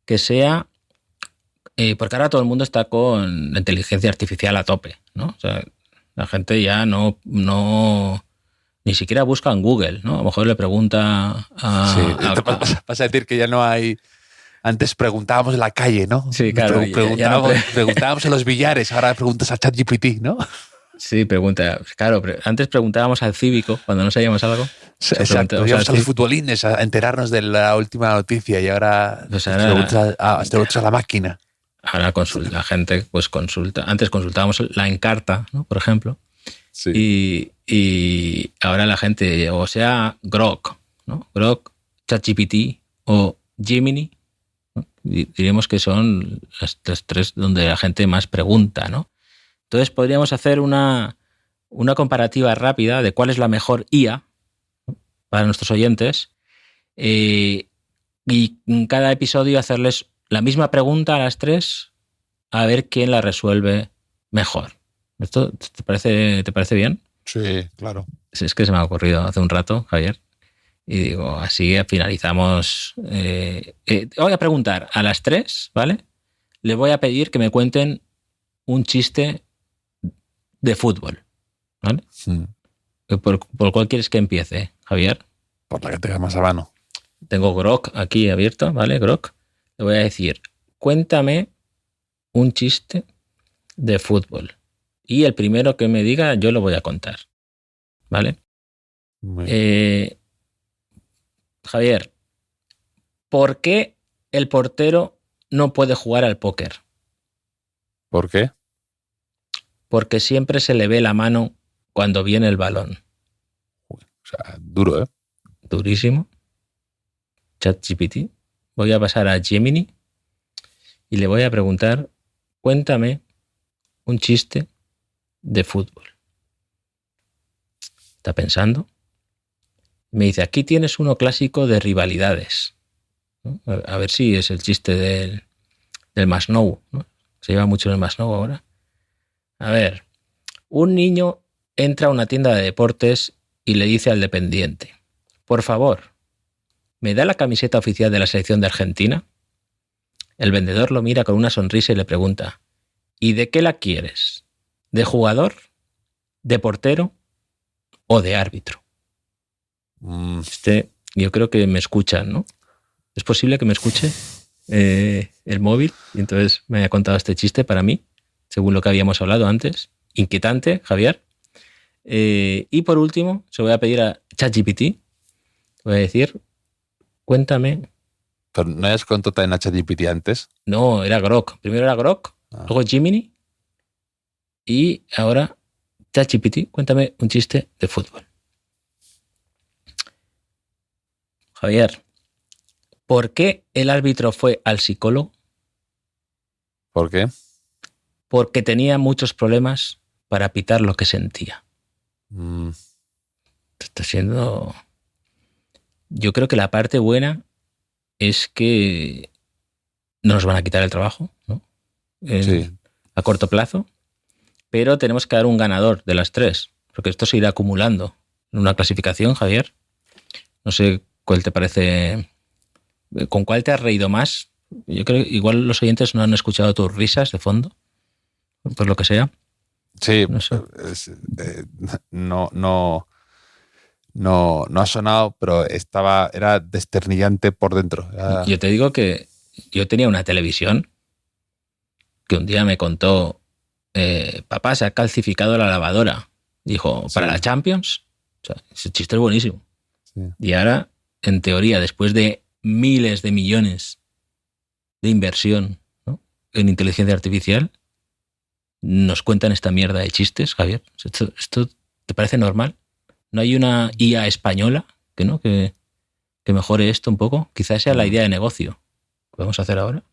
que sea... porque ahora todo el mundo está con la inteligencia artificial a tope, ¿no? O sea, la gente ya no ni siquiera busca en Google, ¿no? A lo mejor le pregunta vas a decir que ya no hay... Antes preguntábamos en la calle, ¿no? Sí, claro. Preguntábamos en los billares, ahora preguntas a ChatGPT, ¿no? Sí, pregunta. Claro, antes preguntábamos al cívico cuando no sabíamos algo. Exacto, íbamos a los futbolines a enterarnos de la última noticia y ahora preguntas a la máquina. Ahora la gente pues consulta. Antes consultábamos la Encarta, ¿no? Por ejemplo. Sí. Y ahora la gente, o sea, Grok, ¿no? Grok, ChatGPT o Gemini, ¿no? Diríamos que son las tres donde la gente más pregunta, ¿no? Entonces podríamos hacer una comparativa rápida de cuál es la mejor IA, ¿no? Para nuestros oyentes, y en cada episodio hacerles la misma pregunta a las 3 a ver quién la resuelve mejor. ¿Esto te parece bien? Sí, claro. Es que se me ha ocurrido hace un rato, Javier, y digo, así finalizamos. Voy a preguntar a las 3, ¿vale? Le voy a pedir que me cuenten un chiste de fútbol, ¿vale? ¿Por cuál quieres que empiece, Javier? Por la que tenga más a mano. Tengo Grok aquí abierto, ¿vale? Grok. Le voy a decir, cuéntame un chiste de fútbol. Y el primero que me diga, yo lo voy a contar, ¿vale? Javier, ¿por qué el portero no puede jugar al póker? ¿Por qué? Porque siempre se le ve la mano cuando viene el balón. O sea, duro, ¿eh? Durísimo. ChatGPT. Voy a pasar a Gemini y le voy a preguntar, cuéntame un chiste de fútbol. Está pensando. Me dice, aquí tienes uno clásico de rivalidades, ¿no? A ver si es el chiste del Masnou, ¿no? Se lleva mucho el Masnou ahora. A ver, un niño entra a una tienda de deportes y le dice al dependiente, por favor, ¿me da la camiseta oficial de la selección de Argentina? El vendedor lo mira con una sonrisa y le pregunta, ¿y de qué la quieres? ¿De jugador? ¿De portero? ¿O de árbitro? yo creo que me escuchan, ¿no? Es posible que me escuche el móvil y entonces me haya contado este chiste para mí, según lo que habíamos hablado antes. Inquietante, Javier. Y por último, se voy a pedir a ChatGPT. Voy a decir, cuéntame. Pero no hayas contado en ChatGPT antes. No, era Grok. Primero era Grok, luego Gemini y ahora ChatGPT. Cuéntame un chiste de fútbol. Javier, ¿por qué el árbitro fue al psicólogo? ¿Por qué? Porque tenía muchos problemas para pitar lo que sentía. Está siendo... Yo creo que la parte buena es que no nos van a quitar el trabajo, ¿no? Sí. A corto plazo, pero tenemos que dar un ganador de las tres, porque esto se irá acumulando en una clasificación, Javier. No sé cuál te parece, con cuál te has reído más. Yo creo que igual los oyentes no han escuchado tus risas de fondo, por lo que sea. Sí, No sé. No ha sonado, pero era desternillante por dentro. Yo te digo que yo tenía una televisión que un día me contó, papá, se ha calcificado la lavadora. Dijo, ¿para la Champions? O sea, ese chiste es buenísimo. Sí. Y ahora, en teoría, después de miles de millones de inversión, ¿no?, en inteligencia artificial, nos cuentan esta mierda de chistes, Javier. ¿Esto te parece normal? ¿No hay una IA española que mejore esto un poco? Quizás sea la idea de negocio que podemos hacer ahora.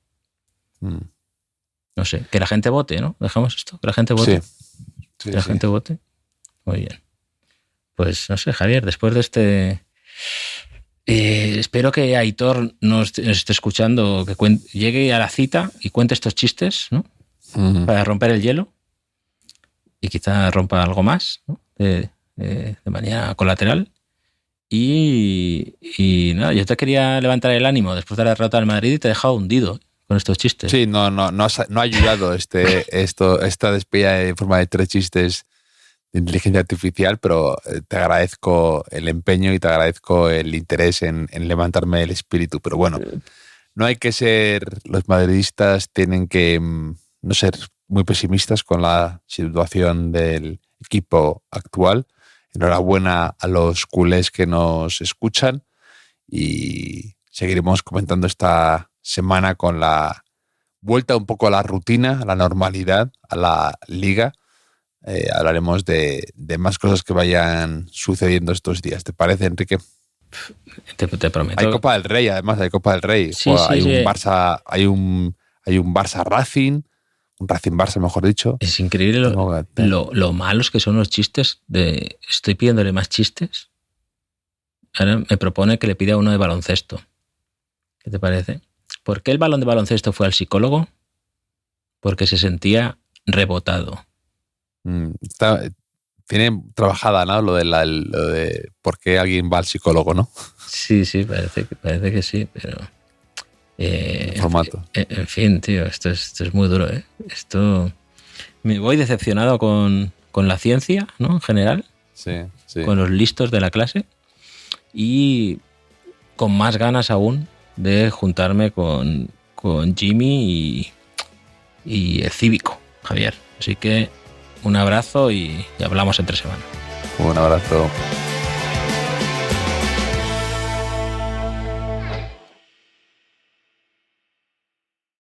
No sé, que la gente vote, ¿no? Dejamos esto, que la gente vote. Sí, que la gente vote. Muy bien. Pues no sé, Javier, después de este... espero que Aitor nos esté escuchando, que llegue a la cita y cuente estos chistes, ¿no? Para romper el hielo y quizá rompa algo más, ¿no? De manera colateral. Y nada, yo te quería levantar el ánimo después de la derrota del Madrid y te he dejado hundido con estos chistes. Sí, no ha ayudado esta despedida en forma de 3 chistes de inteligencia artificial, pero te agradezco el empeño y te agradezco el interés en levantarme el espíritu. Pero bueno, no hay que ser, los madridistas tienen que no ser muy pesimistas con la situación del equipo actual. Enhorabuena a los culés que nos escuchan y seguiremos comentando esta semana con la vuelta un poco a la rutina, a la normalidad, a la liga. Hablaremos de más cosas que vayan sucediendo estos días. ¿Te parece, Enrique? Te prometo. Hay Copa del Rey, además, hay Copa del Rey. Sí, hay sí. un Barça, hay un Barça Racing, un Racing Barça, mejor dicho. Es increíble lo malos que son los chistes. Estoy pidiéndole más chistes. Ahora me propone que le pida uno de baloncesto. ¿Qué te parece? ¿Por qué el balón de baloncesto fue al psicólogo? Porque se sentía rebotado. Tiene trabajada, ¿no? Lo de por qué alguien va al psicólogo, ¿no? Sí, parece que sí, pero... formato. En fin, tío, esto es muy duro, ¿eh? Esto... Me voy decepcionado con la ciencia, ¿no? En general. Sí. Con los listos de la clase. Y con más ganas aún de juntarme con Jimmy y el Cívico, Javier. Así que un abrazo y hablamos entre semana. Un abrazo.